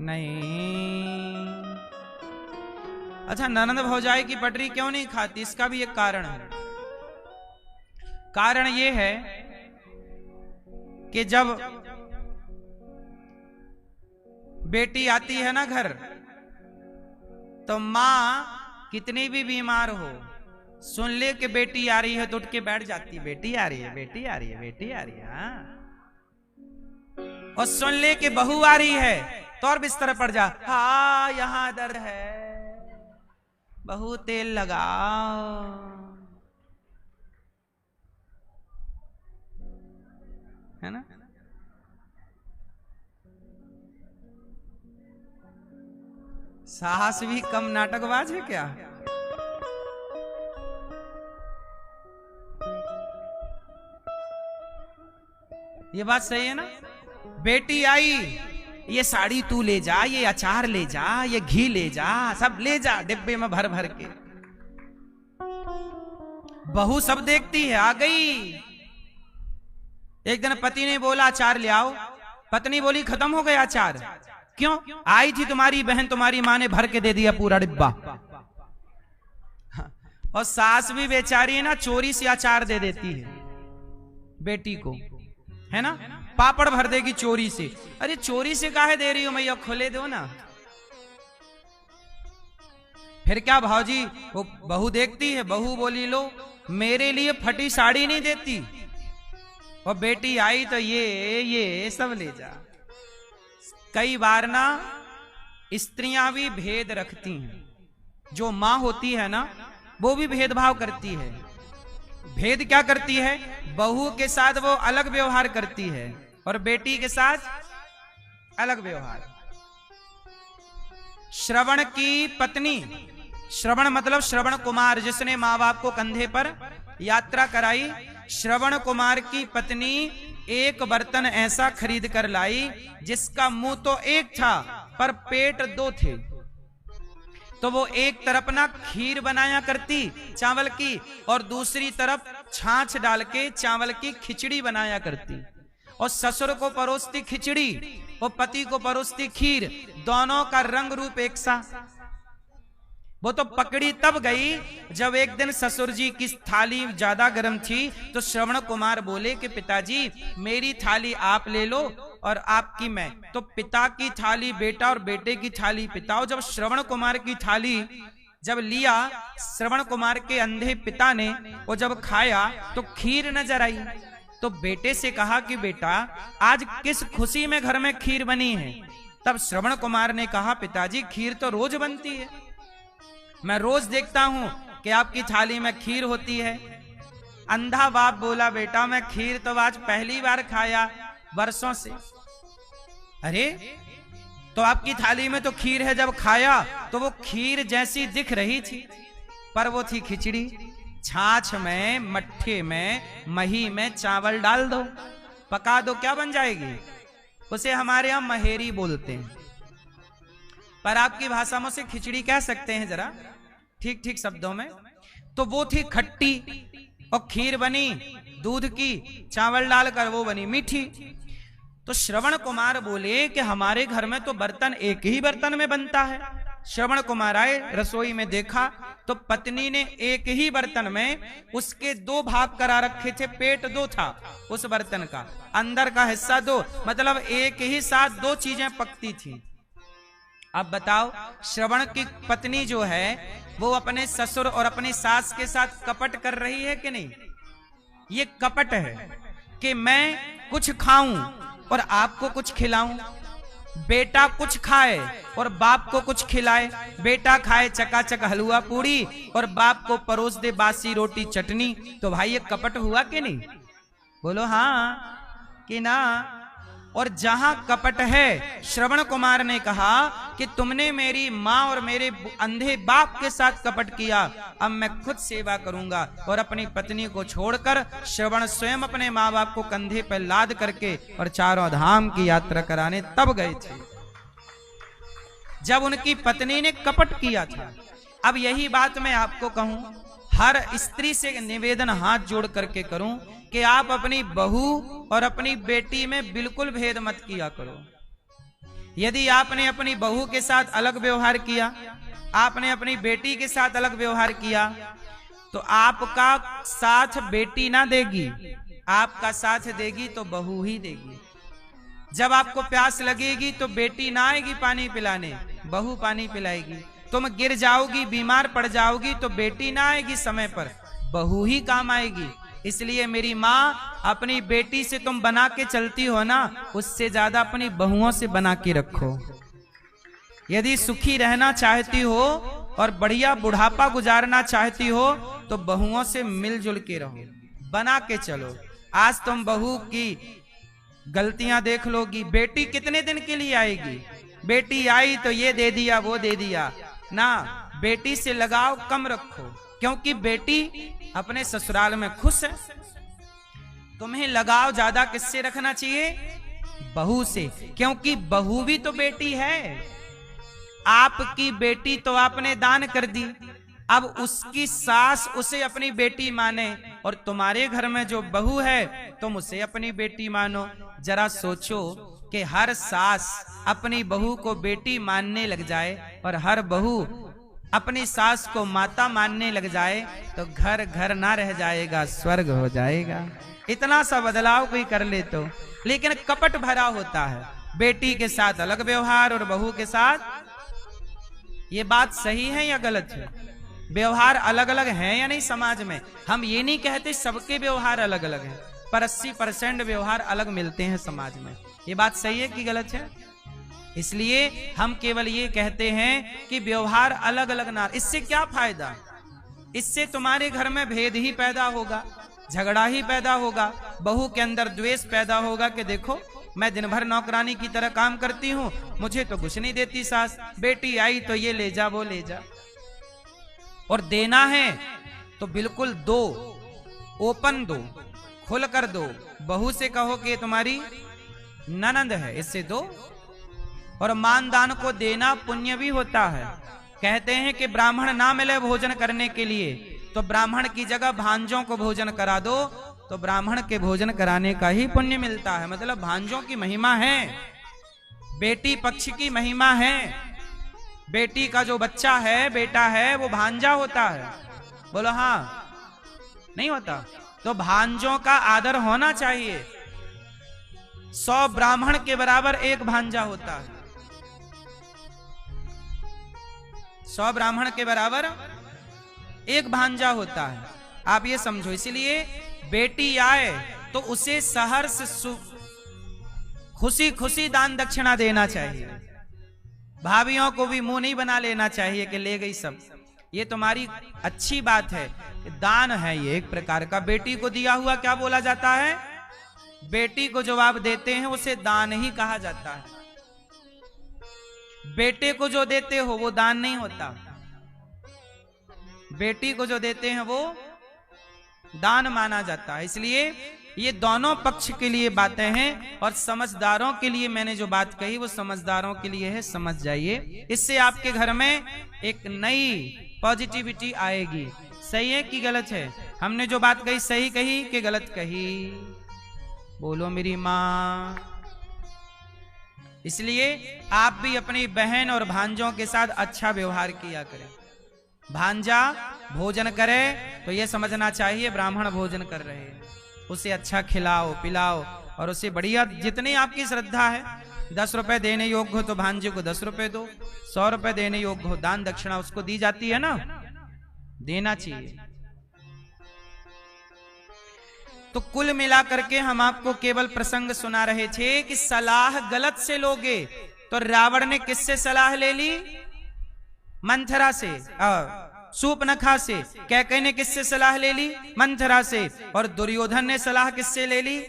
नहीं। अच्छा, ननद भौजाई की पटरी क्यों नहीं खाती? इसका भी एक कारण है। कारण ये है कि जब बेटी आती है ना घर, तो मां कितनी भी बीमार हो, सुन ले कि बेटी आ रही है तो उठ के बैठ जाती, बेटी आ रही है, बेटी आ रही है, बेटी आ रही है, हाँ। और सुन ले कि बहू आ रही है तो और बिस्तर पड़ जा, हाँ यहां दर्द है, बहू तेल लगाओ। है ना। साहस भी कम नाटकबाज है क्या? ये बात सही है ना। बेटी आई, ये साड़ी तू ले जा, ये अचार ले जा, ये घी ले जा, सब ले जा डिब्बे में भर भर के। बहू सब देखती है, आ गई। एक दिन पति ने बोला अचार ले आओ, पत्नी बोली खत्म हो गया अचार। क्यों? आई थी तुम्हारी बहन, तुम्हारी माँ ने भर के दे दिया पूरा डिब्बा। और सास भी बेचारी है ना, चोरी से अचार दे देती है बेटी को, है ना। पापड़ भर देगी चोरी से। अरे चोरी से काहे दे रही हो मैया, खोले दो ना। फिर क्या भाजी, वो बहू देखती है, बहू बोली लो मेरे लिए फटी साड़ी नहीं देती, और बेटी आई तो ये सब ले जा। कई बार ना स्त्रियां भी भेद रखती हैं, जो मां होती है ना वो भी भेदभाव करती है। भेद क्या करती है? बहू के साथ वो अलग व्यवहार करती है और बेटी के साथ अलग व्यवहार। श्रवण की पत्नी, श्रवण मतलब श्रवण कुमार, जिसने माँ बाप को कंधे पर यात्रा कराई, श्रवण कुमार की पत्नी एक बर्तन ऐसा खरीद कर लाई जिसका मुंह तो एक था पर पेट दो थे। तो वो एक तरफ ना खीर बनाया करती चावल की, और दूसरी तरफ छाछ डाल के चावल की खिचड़ी बनाया करती। और ससुर को परोसती खिचड़ी और पति को परोसती खीर, दोनों का रंग रूप एक सा। वो तो पकड़ी तब गई जब एक दिन ससुर जी की थाली ज्यादा गर्म थी, तो श्रवण कुमार बोले कि पिताजी मेरी थाली आप ले लो और आपकी मैं। तो पिता की थाली बेटा और बेटे की थाली पिता। और जब श्रवण कुमार की थाली जब लिया श्रवण कुमार के अंधे पिता ने, वो जब खाया तो खीर नजर आई। तो बेटे से कहा कि बेटा आज किस खुशी में घर में खीर बनी है? तब श्रवण कुमार ने कहा पिताजी खीर तो रोज बनती है, मैं रोज देखता हूं कि आपकी थाली में खीर होती है। अंधा बाप बोला बेटा मैं खीर तो आज पहली बार खाया वर्षों से। अरे तो आपकी थाली में तो खीर है, जब खाया तो वो खीर जैसी दिख रही थी पर वो थी खिचड़ी। छाछ में, मट्ठे में, मही में चावल डाल दो, पका दो, क्या बन जाएगी? उसे हमारे यहां महेरी बोलते हैं, पर आपकी भाषा में उसे खिचड़ी कह सकते हैं जरा ठीक ठीक शब्दों में। तो वो थी खट्टी और खीर बनी दूध की, चावल डालकर वो बनी मीठी। तो श्रवण कुमार बोले कि हमारे घर में तो बर्तन एक ही बर्तन में बनता है, श्रवण कुमार आए, रसोई में देखा तो पत्नी ने एक ही बर्तन में उसके दो भाग करा रखे थे। पेट दो था उस बर्तन का, अंदर का हिस्सा दो, मतलब एक ही साथ दो चीजें पकती थी। अब बताओ, श्रवण की पत्नी जो है वो अपने ससुर और अपनी सास के साथ कपट कर रही है कि नहीं? ये कपट है कि मैं कुछ खाऊं और आपको कुछ खिलाऊं, बेटा कुछ खाए और बाप को कुछ खिलाए, बेटा खाए चकाचक हलवा पूड़ी और बाप को परोस दे बासी रोटी चटनी, तो भाई ये कपट हुआ कि नहीं? बोलो हाँ कि ना। और जहां कपट है, श्रवण कुमार ने कहा कि तुमने मेरी माँ और मेरे अंधे बाप के साथ कपट किया, अब मैं खुद सेवा करूंगा। और अपनी पत्नी को छोड़कर श्रवण स्वयं अपने माँ बाप को कंधे पर लाद करके और चारों धाम की यात्रा कराने तब गए थे, जब उनकी पत्नी ने कपट किया था। अब यही बात मैं आपको कहूं, हर स्त्री से निवेदन हाथ जोड़ करके करूं कि आप अपनी बहू और अपनी बेटी में बिल्कुल भेद मत किया करो। यदि आपने अपनी बहू के साथ अलग व्यवहार किया, आपने अपनी बेटी के साथ अलग व्यवहार किया, तो आपका साथ बेटी ना देगी, आपका साथ देगी तो बहू ही देगी। जब आपको प्यास लगेगी तो बेटी ना आएगी पानी पिलाने, बहू पानी पिलाएगी। तुम गिर जाओगी, बीमार पड़ जाओगी तो बेटी ना आएगी समय पर, बहू ही काम आएगी। इसलिए मेरी माँ, अपनी बेटी से तुम बना के चलती हो ना, उससे ज्यादा अपनी बहुओं से बना के रखो। यदि सुखी रहना चाहती हो और बढ़िया बुढ़ापा गुजारना चाहती हो तो बहुओं से मिलजुल के रहो, बना के चलो। आज तुम बहू की गलतियां देख लोगी, बेटी कितने दिन के लिए आएगी? बेटी आई तो ये दे दिया वो दे दिया ना, बेटी से लगाव कम रखो, क्योंकि बेटी अपने ससुराल में खुश है। तुम्हें लगाव ज्यादा किससे रखना चाहिए? बहू से, क्योंकि बहू भी तो बेटी है। आपकी बेटी तो आपने दान कर दी, अब उसकी सास उसे अपनी बेटी माने, और तुम्हारे घर में जो बहू है तुम उसे अपनी बेटी मानो। जरा सोचो कि हर सास अपनी बहू को बेटी मानने लग जाए और हर बहू अपनी सास को माता मानने लग जाए तो घर घर ना रह जाएगा, स्वर्ग हो जाएगा। इतना सा बदलाव कोई कर ले तो। लेकिन कपट भरा होता है, बेटी के साथ अलग व्यवहार और बहू के साथ। ये बात सही है या गलत है? व्यवहार अलग अलग है या नहीं समाज में? हम ये नहीं कहते सबके व्यवहार अलग अलग हैं, पर 80% व्यवहार अलग मिलते हैं समाज में। ये बात सही है कि गलत है? इसलिए हम केवल ये कहते हैं कि व्यवहार अलग अलग ना। इससे क्या फायदा? इससे तुम्हारे घर में भेद ही पैदा होगा, झगड़ा ही पैदा होगा, बहू के अंदर द्वेष पैदा होगा कि देखो मैं दिन भर नौकरानी की तरह काम करती हूँ, मुझे तो कुछ नहीं देती सास, बेटी आई तो ये ले जा वो ले जा। और देना है तो बिल्कुल दो, ओपन दो, खुल कर दो। बहू से कहो कि तुम्हारी ननंद है, इससे दो। और मानदान को देना पुण्य भी होता है। कहते हैं कि ब्राह्मण ना मिले भोजन करने के लिए तो ब्राह्मण की जगह भांजों को भोजन करा दो, तो ब्राह्मण के भोजन कराने का ही पुण्य मिलता है। मतलब भांजों की महिमा है, बेटी पक्ष की महिमा है। बेटी का जो बच्चा है, बेटा है, वो भांजा होता है। बोलो हाँ, नहीं होता? तो भांजों का आदर होना चाहिए। 100 ब्राह्मण के बराबर एक भांजा होता है, 100 ब्राह्मण के बराबर एक भांजा होता है। आप ये समझो। इसलिए बेटी आए तो उसे सहर्ष खुशी खुशी दान दक्षिणा देना चाहिए। भाभियों को भी मुंह नहीं बना लेना चाहिए कि ले गई सब। ये तुम्हारी अच्छी बात है, दान है ये एक प्रकार का। बेटी को दिया हुआ क्या बोला जाता है? बेटी को जो आप देते हैं उसे दान ही कहा जाता है। बेटे को जो देते हो वो दान नहीं होता, बेटी को जो देते हैं वो दान माना जाता है। इसलिए ये दोनों पक्ष के लिए बातें हैं, और समझदारों के लिए मैंने जो बात कही वो समझदारों के लिए है, समझ जाइए। इससे आपके घर में एक नई पॉजिटिविटी आएगी। सही है कि गलत है? हमने जो बात कही सही कही कि गलत कही? बोलो मेरी माँ। इसलिए आप भी अपनी बहन और भांजों के साथ अच्छा व्यवहार किया करें। भांजा भोजन करे तो ये समझना चाहिए ब्राह्मण भोजन कर रहे हैं, उसे अच्छा खिलाओ पिलाओ और उसे बढ़िया, जितनी आपकी श्रद्धा है, 10 रुपए देने योग्य हो तो भांजे को 10 रुपए दो, 100 रुपए देने योग्य हो, दान दक्षिणा उसको दी जाती है ना, देना चाहिए। तो कुल मिलाकर के हम आपको केवल प्रसंग सुना रहे थे कि सलाह गलत से लोगे तो रावण ने किससे सलाह ले ली? मंथरा से। शूर्पणखा से। कैकेयी ने किससे सलाह ले ली? मंथरा से। और दुर्योधन ने सलाह किससे ले ली?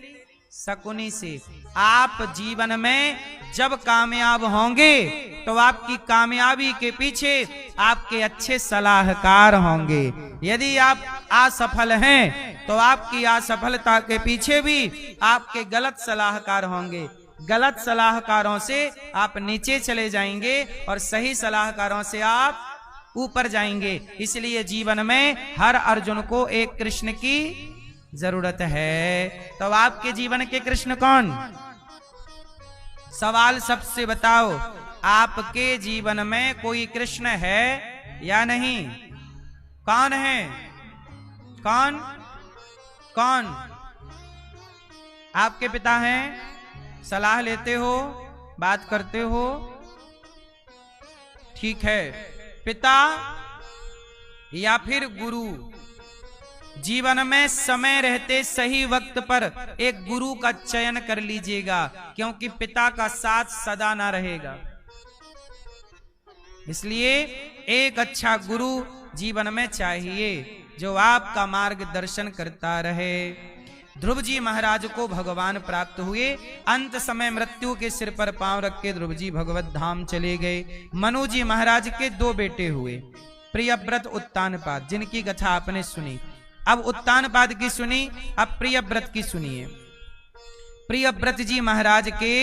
शकुनी से। आप जीवन में जब कामयाब होंगे तो आपकी कामयाबी के पीछे आपके अच्छे सलाहकार होंगे। यदि आप असफल हैं तो आपकी असफलता के पीछे भी आपके गलत सलाहकार होंगे। गलत सलाहकारों से आप नीचे चले जाएंगे और सही सलाहकारों से आप ऊपर जाएंगे। इसलिए जीवन में हर अर्जुन को एक कृष्ण की जरूरत है। तो आपके जीवन के कृष्ण कौन? सवाल सबसे बताओ, आपके जीवन में कोई कृष्ण है या नहीं? कौन है? कौन कौन? आपके पिता हैं? सलाह लेते हो, बात करते हो, ठीक है। पिता या फिर गुरु, जीवन में समय रहते सही वक्त पर एक गुरु का चयन कर लीजिएगा, क्योंकि पिता का साथ सदा ना रहेगा। इसलिए एक अच्छा गुरु जीवन में चाहिए जो आपका मार्गदर्शन करता रहे। ध्रुव जी महाराज को भगवान प्राप्त हुए। अंत समय मृत्यु के सिर पर पांव रख के ध्रुव जी भगवत धाम चले गए। मनु जी महाराज के 2 बेटे हुए, प्रियव्रत उत्तानपाद, जिनकी कथा आपने सुनी। अब उत्तानपाद की सुनी, अब प्रियव्रत की सुनिए। प्रियव्रत जी महाराज के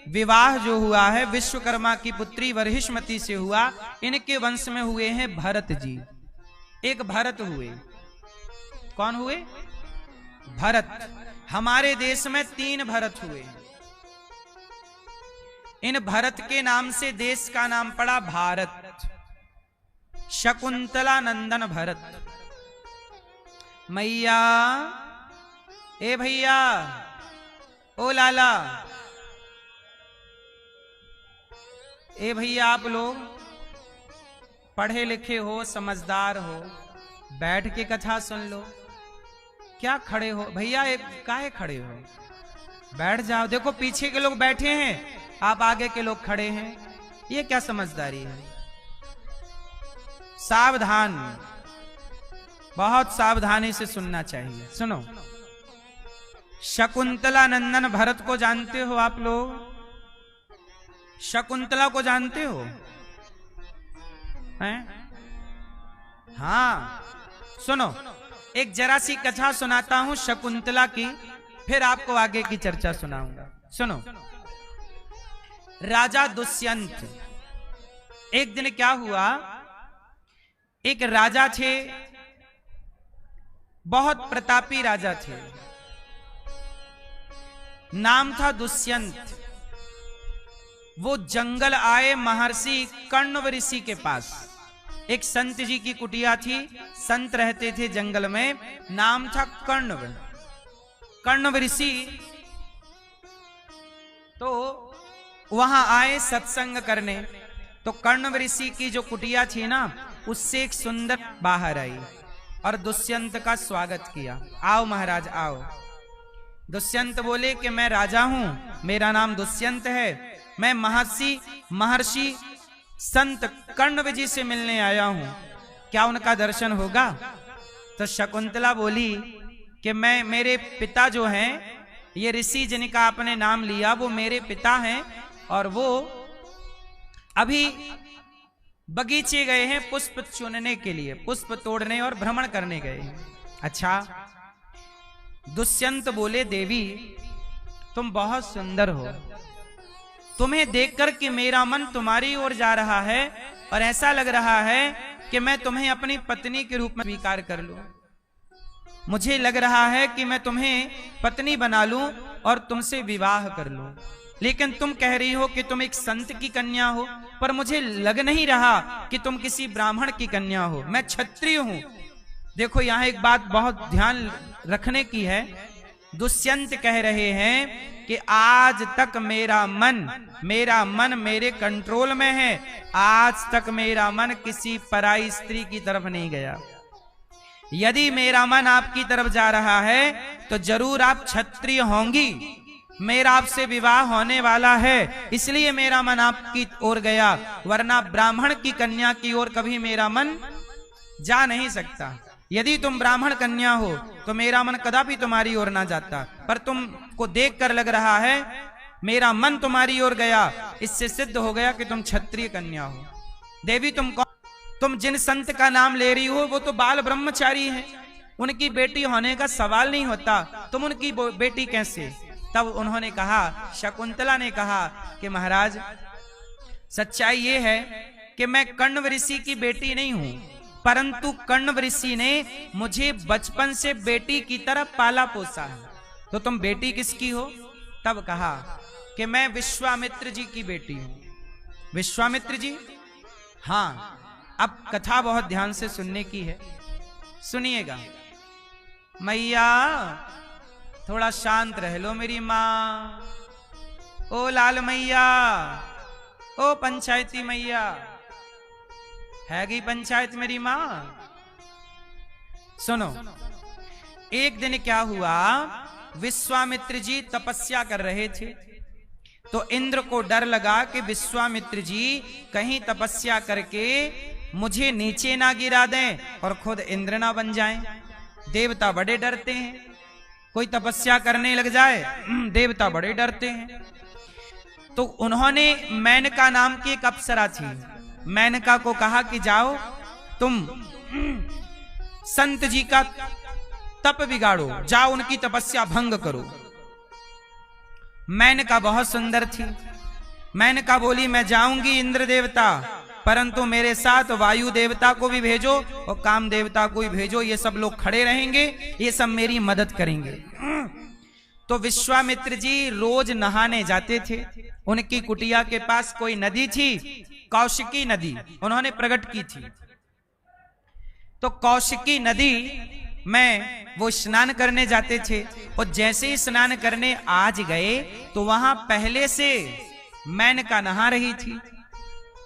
विवाह जो हुआ है विश्वकर्मा की पुत्री वर्हिष्मति से हुआ। इनके वंश में हुए हैं भरत जी। एक भरत हुए। कौन हुए? भरत। हमारे देश में 3 भरत हुए। इन भरत के नाम से देश का नाम पड़ा भारत। शकुंतला नंदन भरत। मैया, ए भैया, ओ लाला, ए भैया, आप लोग पढ़े लिखे हो, समझदार हो, बैठ के कथा सुन लो। क्या खड़े हो भैया? एक काहे खड़े हो? बैठ जाओ। देखो पीछे के लोग बैठे हैं, आप आगे के लोग खड़े हैं। ये क्या समझदारी है? सावधान, बहुत सावधानी से सुनना चाहिए। सुनो, शकुंतला नंदन भरत को जानते हो आप लोग? शकुंतला को जानते हो? हैं? हाँ, सुनो, एक जरा सी कथा सुनाता हूं शकुंतला की, फिर आपको आगे की चर्चा सुनाऊंगा। सुनो, राजा दुष्यंत, एक दिन क्या हुआ, एक राजा थे, बहुत प्रतापी राजा थे, नाम था दुष्यंत। वो जंगल आए महर्षि कण्व ऋषि के पास। एक संत जी की कुटिया थी, संत रहते थे जंगल में, नाम था कण्व। कण्व ऋषि तो वहां आए सत्संग करने। तो कण्व ऋषि की जो कुटिया थी ना, उससे एक सुंदर बाहर आई और दुष्यंत का स्वागत किया। आओ महाराज आओ। दुष्यंत बोले कि मैं राजा हूं, मेरा नाम दुष्यंत है, मैं महर्षि संत कण्व जी से मिलने आया हूं, क्या उनका दर्शन होगा? तो शकुंतला बोली कि मेरे पिता जो हैं, ये ऋषि जिनका आपने नाम लिया, वो मेरे पिता हैं और वो अभी बगीचे गए हैं पुष्प चुनने के लिए, पुष्प तोड़ने और भ्रमण करने गए हैं। अच्छा। दुष्यंत बोले, देवी तुम बहुत सुंदर हो, तुम्हें देखकर कि मेरा मन तुम्हारी ओर जा रहा है और ऐसा लग रहा है कि मैं तुम्हें अपनी पत्नी के रूप में स्वीकार कर लूं। मुझे लग रहा है कि मैं तुम्हें पत्नी बना लूं और तुमसे विवाह कर लूं। लेकिन तुम कह रही हो कि तुम एक संत की कन्या हो, पर मुझे लग नहीं रहा कि तुम किसी ब्राह्मण की कन्या हो, मैं क्षत्रिय हूं। देखो यहां एक बात बहुत ध्यान रखने की है। दुष्यंत कह रहे हैं कि आज तक मेरा मन मेरे कंट्रोल में है, आज तक मेरा मन किसी पराई स्त्री की तरफ नहीं गया। यदि मेरा मन आपकी तरफ जा रहा है तो जरूर आप क्षत्रिय होंगी, मेरा आपसे विवाह होने वाला है, इसलिए मेरा मन आपकी ओर गया, वरना ब्राह्मण की कन्या की ओर कभी मेरा मन जा नहीं सकता। यदि तुम ब्राह्मण कन्या हो तो मेरा मन कदापि तुम्हारी ओर ना जाता, पर तुमको देखकर लग रहा है मेरा मन तुम्हारी ओर गया, इससे सिद्ध हो गया कि तुम क्षत्रिय कन्या हो। देवी तुम जिन संत का नाम ले रही हो वो तो बाल ब्रह्मचारी है, उनकी बेटी होने का सवाल नहीं होता, तुम उनकी बेटी कैसे? तब उन्होंने कहा, शकुंतला ने कहा कि महाराज सच्चाई ये है कि मैं कण्व ऋषि की बेटी नहीं हूं, परंतु कण्व ऋषि ने मुझे बचपन से बेटी की तरह पाला पोसा है। तो तुम बेटी किसकी हो? तब कहा कि मैं विश्वामित्र जी की बेटी हूं। विश्वामित्र जी? हाँ। अब कथा बहुत ध्यान से सुनने की है, सुनिएगा। मैया थोड़ा शांत रह लो मेरी माँ, ओ लाल मैया, ओ पंचायती मैया, हैगी पंचायत मेरी माँ। सुनो, एक दिन क्या हुआ, विश्वामित्र जी तपस्या कर रहे थे, तो इंद्र को डर लगा कि विश्वामित्र जी कहीं तपस्या करके मुझे नीचे ना गिरा दें और खुद इंद्र ना बन जाएं। देवता बड़े डरते हैं, कोई तपस्या करने लग जाए, देवता बड़े डरते हैं। तो उन्होंने मेनका नाम की एक अप्सरा थी, मेनका को कहा कि जाओ तुम संत जी का तप बिगाड़ो, जाओ उनकी तपस्या भंग करो। मेनका बहुत सुंदर थी। मेनका बोली मैं जाऊंगी इंद्र देवता, परंतु मेरे साथ वायु देवता को भी भेजो और काम देवता को भी भेजो, ये सब लोग खड़े रहेंगे, ये सब मेरी मदद करेंगे। तो विश्वामित्र जी रोज नहाने जाते थे, उनकी कुटिया के पास कोई नदी थी, कौशिकी नदी, उन्होंने प्रकट की थी। तो कौशिकी नदी में वो स्नान करने जाते थे, और जैसे ही स्नान करने आज गए तो वहां पहले से मेनका नहा रही थी,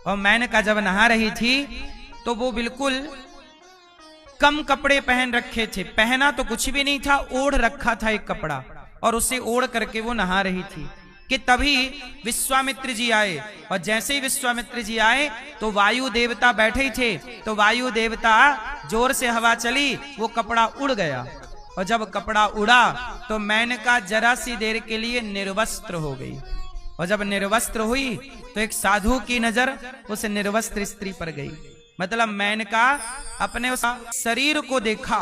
और मेनका जब नहा रही थी तो वो बिल्कुल कम कपड़े पहन रखे थे, पहना तो कुछ भी नहीं था, ओढ़ रखा था एक कपड़ा, और उसे ओढ़ करके वो नहा रही थी कि तभी विश्वामित्र जी आए। और जैसे ही विश्वामित्र जी आए तो वायु देवता बैठे थे, तो वायु देवता जोर से हवा चली, वो कपड़ा उड़ गया, और जब कपड़ा उड़ा तो मेनका जरा सी देर के लिए निर्वस्त्र हो गई, और जब निर्वस्त्र हुई तो एक साधु की नजर उस निर्वस्त्र स्त्री पर गई। मतलब मेनका अपने उस शरीर को देखा,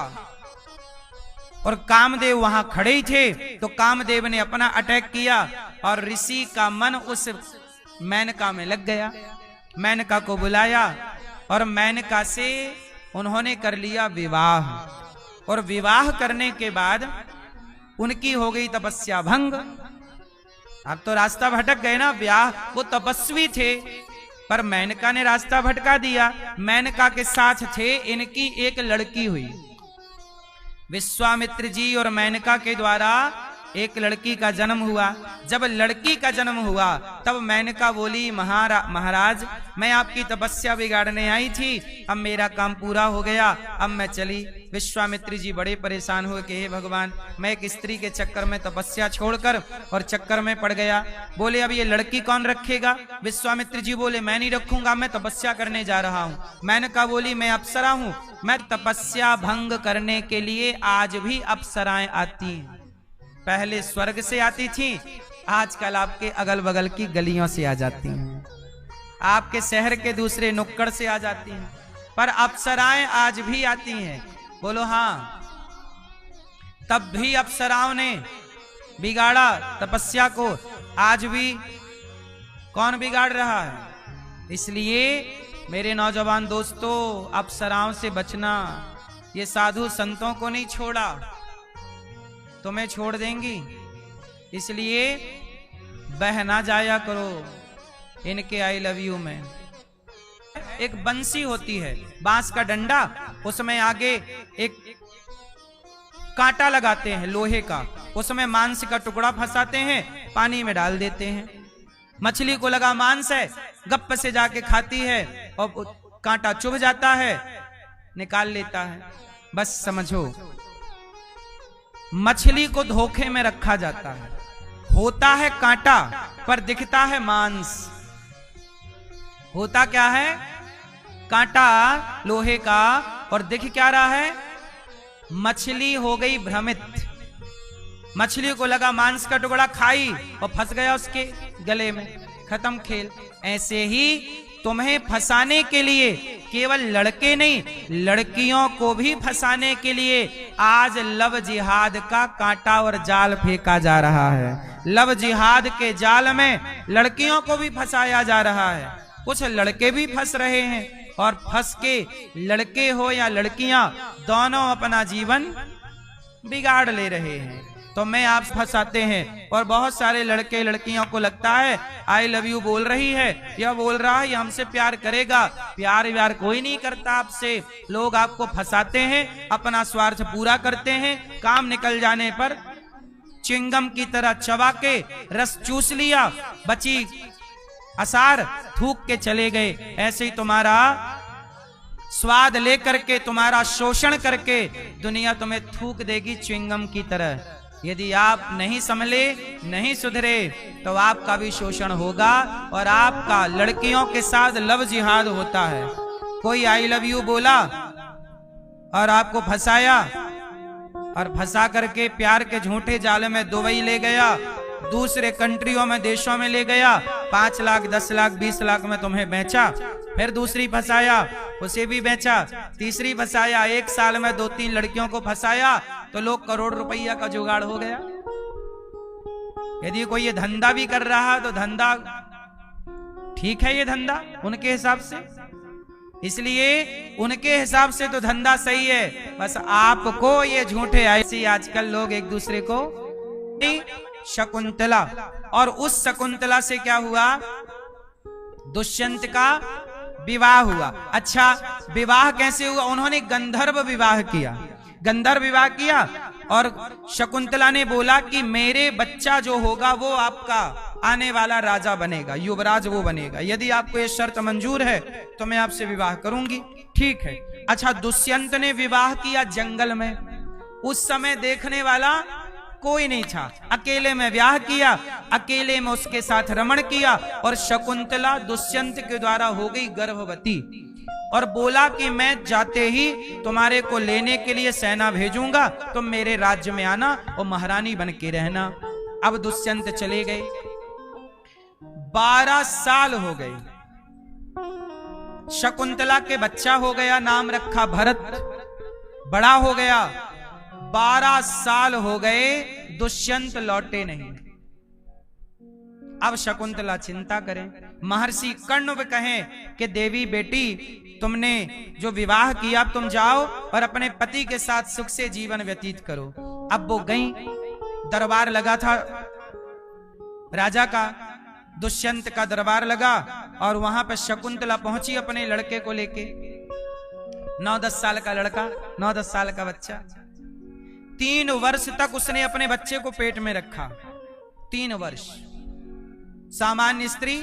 और कामदेव वहां खड़े ही थे, तो कामदेव ने अपना अटैक किया और ऋषि का मन उस मेनका में लग गया। मेनका को बुलाया और मेनका से उन्होंने कर लिया विवाह, और विवाह करने के बाद उनकी हो गई तपस्या भंग। अब तो रास्ता भटक गए ना, ब्याह वो तपस्वी थे पर मेनका ने रास्ता भटका दिया। मेनका के साथ थे इनकी एक लड़की हुई, विश्वामित्र जी और मेनका के द्वारा एक लड़की का जन्म हुआ। जब लड़की का जन्म हुआ तब मेनका बोली महाराज मैं आपकी तपस्या बिगाड़ने आई थी, अब मेरा काम पूरा हो गया, अब मैं चली। विश्वामित्र जी बड़े परेशान हुए कि हे भगवान, मैं एक स्त्री के चक्कर में तपस्या छोड़कर और चक्कर में पड़ गया। बोले अब ये लड़की कौन रखेगा? विश्वामित्र जी बोले मैं नहीं रखूंगा, मैं तपस्या करने जा रहा हूँ। मेनका बोली मैं अप्सरा हूँ, मैं तपस्या भंग करने के लिए आज भी अप्सराएं आती हैं। पहले स्वर्ग से आती थी, आजकल आपके अगल बगल की गलियों से आ जाती हैं, आपके शहर के दूसरे नुक्कड़ से आ जाती हैं, पर अप्सराएं आज भी आती हैं। बोलो हाँ। तब भी अप्सराओं ने बिगाड़ा तपस्या को, आज भी कौन बिगाड़ रहा है? इसलिए मेरे नौजवान दोस्तों, अप्सराओं से बचना। ये साधु संतों को नहीं छोड़ा, तुम्हें छोड़ देंगी। इसलिए बह ना जाया करो इनके आई लव यू में। एक बंसी होती है, बांस का डंडा, उसमें आगे एक कांटा लगाते हैं लोहे का, उसमें मांस का टुकड़ा फंसाते हैं, पानी में डाल देते हैं। मछली को लगा मांस है, गप से जाके खाती है और कांटा चुभ जाता है, निकाल लेता है। बस समझो, मछली को धोखे में रखा जाता है। होता है कांटा पर दिखता है मांस। होता क्या है? कांटा लोहे का, और दिख क्या रहा है? मछली हो गई भ्रमित। मछली को लगा मांस का टुकड़ा, खाई और फंस गया उसके गले में, खत्म खेल। ऐसे ही तुम्हें फंसाने के लिए केवल लड़के नहीं, लड़कियों को भी फंसाने के लिए आज लव जिहाद का कांटा और जाल फेंका जा रहा है। लव जिहाद के जाल में लड़कियों को भी फंसाया जा रहा है। कुछ लड़के भी फंस रहे हैं, और फंस के लड़के हो या लड़कियां दोनों अपना जीवन बिगाड़ ले रहे हैं। तो मैं आप फंसाते हैं, और बहुत सारे लड़के लड़कियों को लगता है आई लव यू बोल रही है, या बोल रहा है, या हमसे प्यार करेगा। प्यार व्यार कोई नहीं करता आपसे। लोग आपको फंसाते हैं, अपना स्वार्थ पूरा करते हैं। काम निकल जाने पर चिंगम की तरह चबा के रस चूस लिया, बची असार थूक के चले गए। ऐसे ही तुम्हारा स्वाद लेकर के, तुम्हारा शोषण करके दुनिया तुम्हें थूक देगी च्युइंगम की तरह। यदि आप नहीं संभले, नहीं सुधरे, तो आपका भी शोषण होगा, और आपका लड़कियों के साथ लव जिहाद होता है। कोई आई लव यू बोला और आपको फंसाया, और फंसा करके प्यार के झूठे जाल में दुबई ले गया, दूसरे कंट्रियों में, देशों में ले गया, 5 लाख 10 लाख 20 लाख में तुम्हें बेचा। फिर दूसरी फंसाया, उसे भी बेचा। तीसरी फंसाया, 1 साल में 2-3 लड़कियों को फंसाया, तो लोग करोड़ रुपया का जुगाड़ हो गया। यदि कोई ये धंधा भी कर रहा तो धंधा ठीक है, ये धंधा उनके हिसाब से, इसलिए उनके हिसाब से तो धंधा सही है। बस आपको ये झूठे ऐसे आजकल लोग एक दूसरे को शकुंतला, और उस शकुंतला से क्या हुआ? दुष्यंत का विवाह हुआ। अच्छा, विवाह कैसे हुआ? उन्होंने गंधर्व विवाह किया। गंधर्व विवाह किया, और शकुंतला ने बोला कि मेरे बच्चा जो होगा वो आपका आने वाला राजा बनेगा, युवराज वो बनेगा। यदि आपको ये शर्त मंजूर है तो मैं आपसे विवाह करूंगी। ठीक है। अच्छा, दुष्यंत ने विवाह किया जंगल में। उस समय देखने वाला कोई नहीं था, अकेले में ब्याह किया, अकेले में उसके साथ रमण किया, और शकुंतला दुष्यंत के द्वारा हो गई गर्भवती, और बोला कि मैं जाते ही तुम्हारे को लेने के लिए सेना भेजूंगा, तुम मेरे राज्य में आना और महारानी बन के रहना। अब दुष्यंत चले गए। 12 साल हो गए। शकुंतला के बच्चा हो गया, नाम रखा भरत, बड़ा हो गया। 12 साल हो गए, दुष्यंत लौटे नहीं। अब शकुंतला चिंता करें। महर्षि कर्ण भी कहें कि देवी बेटी, तुमने जो विवाह किया, अब तुम जाओ और अपने पति के साथ सुख से जीवन व्यतीत करो। अब वो गई, दरबार लगा था राजा का, दुष्यंत का दरबार लगा, और वहां पर शकुंतला पहुंची अपने लड़के को लेके। 9-10 साल का लड़का, 9-10 साल का बच्चा। 3 वर्ष तक उसने अपने बच्चे को पेट में रखा। 3 वर्ष। सामान्य स्त्री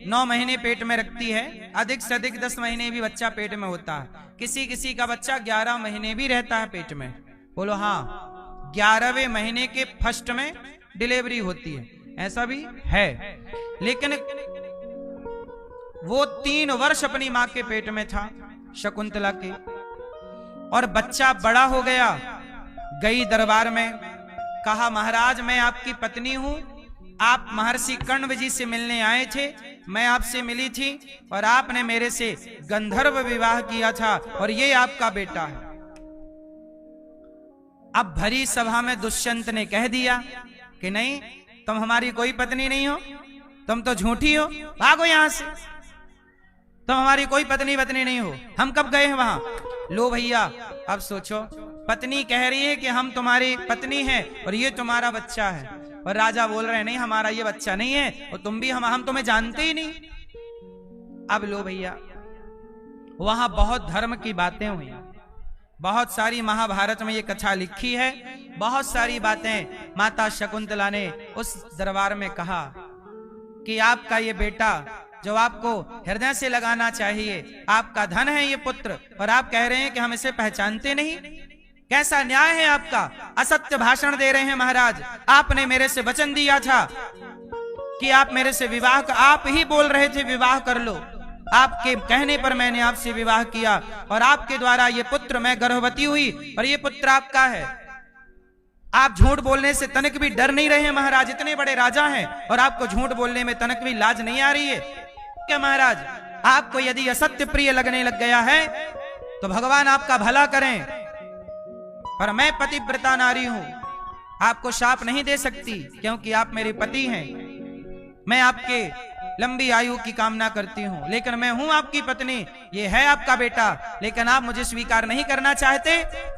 9 महीने पेट में रखती है, अधिक से अधिक 10 महीने भी बच्चा पेट में होता है। किसी किसी का बच्चा 11 महीने भी रहता है पेट में। बोलो हाँ, 11वें महीने के फर्स्ट में डिलीवरी होती है, ऐसा भी है। लेकिन वो 3 वर्ष अपनी मां के पेट में था शकुंतला के, और बच्चा बड़ा हो गया। गई दरबार में, कहा महाराज मैं आपकी पत्नी हूं, आप महर्षि कर्ण जी से मिलने आए थे, मैं आपसे मिली थी और आपने मेरे से गंधर्व विवाह किया था और ये आपका बेटा है। अब भरी सभा में दुष्यंत ने कह दिया कि नहीं, तुम हमारी कोई पत्नी नहीं हो, तुम तो झूठी हो, भागो यहां से, तुम हमारी कोई पत्नी नहीं हो, हम कब गए हैं वहां। लो भैया, अब सोचो, पत्नी कह रही है कि हम तुम्हारी पत्नी हैं और ये तुम्हारा बच्चा है, और राजा बोल रहे हैं नहीं हमारा ये बच्चा नहीं है, और तुम भी हम तुम्हें जानते ही नहीं। अब लो भैया, वहां बहुत धर्म की बातें हुई, बहुत सारी महाभारत में ये कथा लिखी है, बहुत सारी बातें माता शकुंतला ने उस दरबार में कहा कि आपका ये बेटा जो आपको हृदय से लगाना चाहिए, आपका धन है ये पुत्र, और आप कह रहे हैं कि हम इसे पहचानते नहीं। कैसा न्याय है आपका? असत्य भाषण दे रहे हैं महाराज। आपने मेरे से वचन दिया था कि आप मेरे से विवाह आप ही बोल रहे थे विवाह कर लो, आपके कहने पर मैंने आपसे विवाह किया, और आपके द्वारा ये पुत्र, मैं गर्भवती हुई और ये पुत्र आपका है। आप झूठ बोलने से तनक भी डर नहीं रहे महाराज, इतने बड़े राजा हैं और आपको झूठ बोलने में तनक भी लाज नहीं आ रही है क्या महाराज? आपको यदि असत्य प्रिय लगने लग गया है तो भगवान आपका भला करें, पर मैं पतिव्रता नारी हूं, आपको शाप नहीं दे सकती क्योंकि आप मेरे पति हैं। मैं आपके लंबी आयु की कामना करती हूं, लेकिन मैं हूं आपकी पत्नी, ये है आपका बेटा, लेकिन आप मुझे स्वीकार नहीं करना चाहते।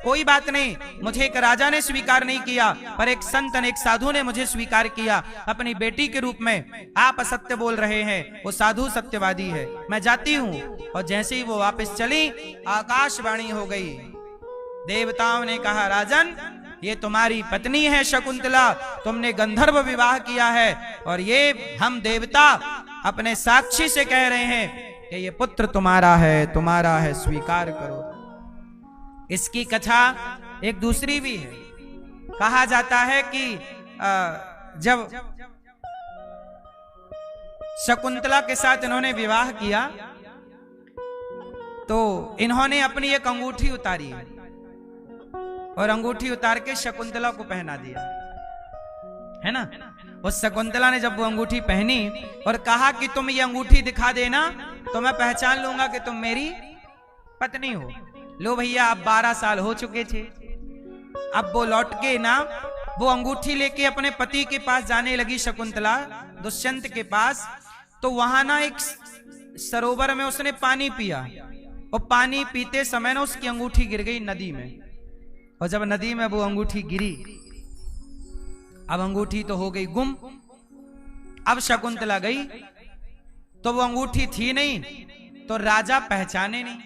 कोई बात नहीं, मुझे एक राजा ने स्वीकार नहीं किया, पर एक संत ने, एक साधु ने मुझे स्वीकार किया अपनी बेटी के रूप में। आप असत्य बोल रहे हैं, वो साधु सत्यवादी है। मैं जाती हूं। और जैसे ही वो वापस चली, आकाशवाणी हो गई। देवताओं ने कहा, राजन ये तुम्हारी पत्नी है शकुंतला, तुमने गंधर्व विवाह किया है, और ये हम देवता अपने साक्षी से कह रहे हैं कि ये पुत्र तुम्हारा है, स्वीकार करो। इसकी कथा एक दूसरी भी है। कहा जाता है कि जब शकुंतला के साथ इन्होंने विवाह किया तो इन्होंने अपनी एक अंगूठी उतारी और अंगूठी उतार के शकुंतला को पहना दिया, है ना। उस शकुंतला ने जब वो अंगूठी पहनी और कहा कि तुम ये अंगूठी दिखा देना तो मैं पहचान लूंगा कि तुम मेरी पत्नी हो। लो भैया, अब 12 साल हो चुके थे। अब वो लौट के ना वो अंगूठी लेके अपने पति के पास जाने लगी शकुंतला, दुष्यंत के पास। तो वहां ना एक सरोवर में उसने पानी पिया, और पानी पीते समय ना उसकी अंगूठी गिर गई नदी में। और जब नदी में वो अंगूठी गिरी, अब अंगूठी तो हो गई गुम। अब शकुंतला गई तो वो अंगूठी थी नहीं, तो राजा पहचाने नहीं,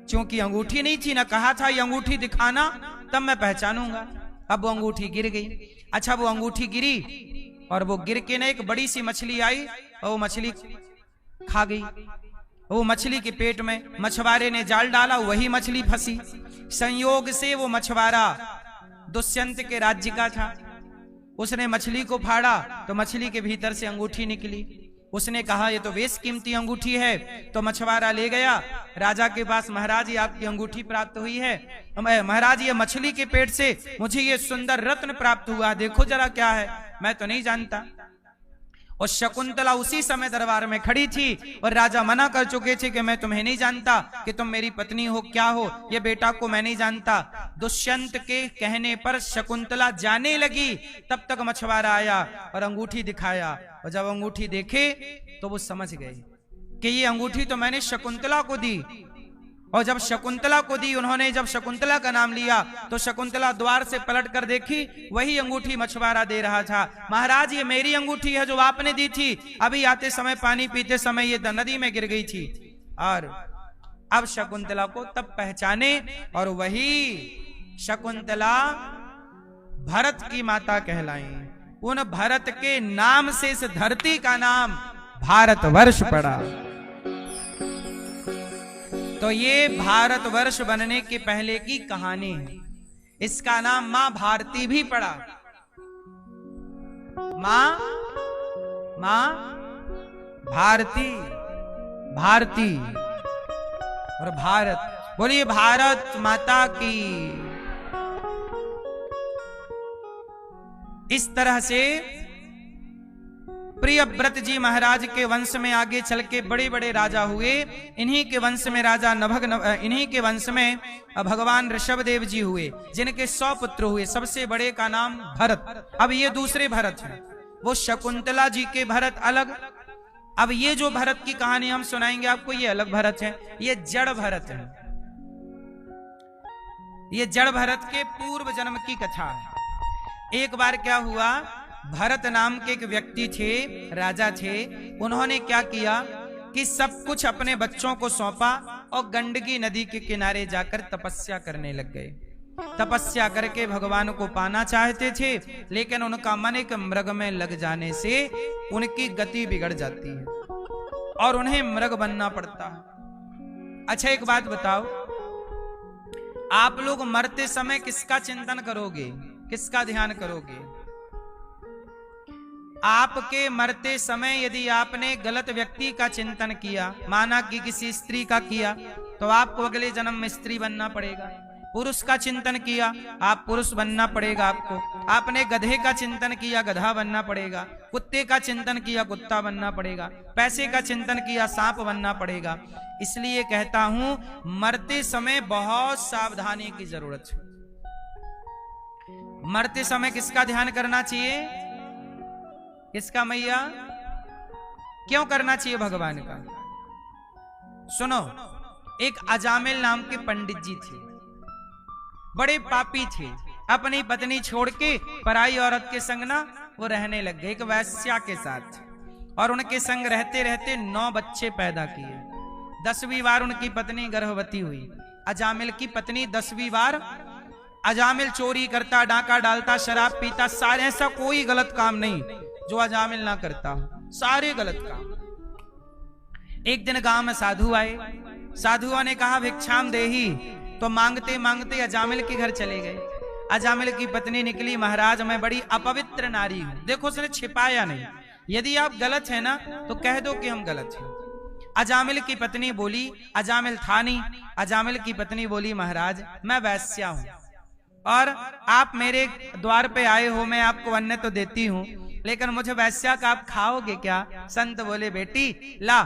क्योंकि अंगूठी नहीं थी ना। कहा था ये अंगूठी दिखाना तब मैं पहचानूंगा। अब वो अंगूठी गिर गई। अच्छा, वो अंगूठी गिरी और वो गिर के ना एक बड़ी सी मछली आई और वो मछली खा गई। वो मछली के पेट में मछुआरे ने जाल डाला, वही मछली फंसी। संयोग से वो मछुआरा दुष्यंत के राज्य का था। उसने मछली को फाड़ा तो मछली के भीतर से अंगूठी निकली। उसने कहा ये तो बेश कीमती अंगूठी है। तो मछुआरा ले गया राजा के पास, महाराज ये आपकी अंगूठी प्राप्त हुई है। महाराज ये मछली के पेट से मुझे ये सुंदर रत्न प्राप्त हुआ, देखो जरा क्या है, मैं तो नहीं जानता। और शकुंतला उसी समय दरबार में खड़ी थी और राजा मना कर चुके थे कि मैं तुम्हें नहीं जानता, कि तुम मेरी पत्नी हो, क्या हो, ये बेटा को मैं नहीं जानता। दुष्यंत के कहने पर शकुंतला जाने लगी, तब तक मछुआरा आया और अंगूठी दिखाया। और जब अंगूठी देखे तो वो समझ गए कि ये अंगूठी तो मैंने शकुंतला को दी। और जब शकुंतला को दी, उन्होंने जब शकुंतला का नाम लिया तो शकुंतला द्वार से पलट कर देखी, वही अंगूठी मछुआरा दे रहा था। महाराज ये मेरी अंगूठी है जो आपने दी थी, अभी आते समय पानी पीते समय ये नदी में गिर गई थी। और अब शकुंतला को तब पहचाने, और वही शकुंतला भरत की माता कहलाई। उन भरत के नाम से इस धरती का नाम भारतवर्ष पड़ा। तो ये भारतवर्ष बनने के पहले की कहानी है। इसका नाम मां भारती भी पड़ा। मां भारती, भारती और भारत। बोलिए भारत माता की। इस तरह से प्रियव्रत जी महाराज के वंश में आगे चल के बड़े बड़े राजा हुए। इन्हीं के वंश में राजा नभग, इन्हीं के वंश में भगवान ऋषभदेव जी हुए, जिनके 100 पुत्र हुए। सबसे बड़े का नाम भरत। अब ये दूसरे भरत हैं, वो शकुंतला जी के भरत अलग। अब ये जो भरत की कहानी हम सुनाएंगे आपको, ये अलग भरत है, ये जड़ भरत है। ये जड़ भरत के पूर्व जन्म की कथा है। एक बार क्या हुआ भरत नाम के एक व्यक्ति थे, राजा थे। उन्होंने क्या किया कि सब कुछ अपने बच्चों को सौंपा और गंडकी नदी के किनारे जाकर तपस्या करने लग गए। तपस्या करके भगवान को पाना चाहते थे, लेकिन उनका मन एक मृग में लग जाने से उनकी गति बिगड़ जाती है और उन्हें मृग बनना पड़ता है। अच्छा एक बात बताओ, आप लोग मरते समय किसका चिंतन करोगे, किसका ध्यान करोगे? आपके मरते समय यदि आपने गलत व्यक्ति का चिंतन किया, माना कि किसी स्त्री का किया, तो आपको अगले जन्म में स्त्री बनना पड़ेगा। पुरुष का चिंतन किया, आप पुरुष बनना पड़ेगा आपको। आपने गधे का चिंतन किया, गधा बनना पड़ेगा। कुत्ते का चिंतन किया, कुत्ता बनना पड़ेगा। पैसे का चिंतन किया, सांप बनना पड़ेगा। इसलिए कहता हूं, मरते समय बहुत सावधानी की जरूरत है। मरते समय किसका ध्यान करना चाहिए? किसका मैया? क्यों करना चाहिए भगवान का? सुनो, एक अजामिल नाम के पंडित जी थे, बड़े पापी थे। अपनी पत्नी छोड़ के पराई औरत के संग ना वो रहने लग गए, एक वैश्या के साथ, और उनके संग रहते रहते 9 बच्चे पैदा किए। 10वीं बार उनकी पत्नी गर्भवती हुई। अजामिल की पत्नी 10वीं बार, अजामिल चोरी करता, डाका डालता, शराब पीता, सारे, ऐसा कोई गलत काम नहीं जो अजामिल ना करता हो, सारे गलत काम। एक दिन गांव में साधु आए। साधुओं ने कहा भिक्षाम देही, तो मांगते मांगते अजामिल के घर चले गए। अजामिल की पत्नी निकली, महाराज मैं बड़ी अपवित्र नारी हूं। देखो उसने छिपाया नहीं, यदि आप गलत है ना तो कह दो कि हम गलत हैं। अजामिल की पत्नी बोली, अजामिल था नहीं। अजामिल की पत्नी बोली, महाराज मैं वैश्या हूं और आप मेरे द्वार पे आए हो, मैं आपको अन्न तो देती हूं, लेकिन मुझे वैश्या का आप खाओगे क्या? संत बोले, बेटी ला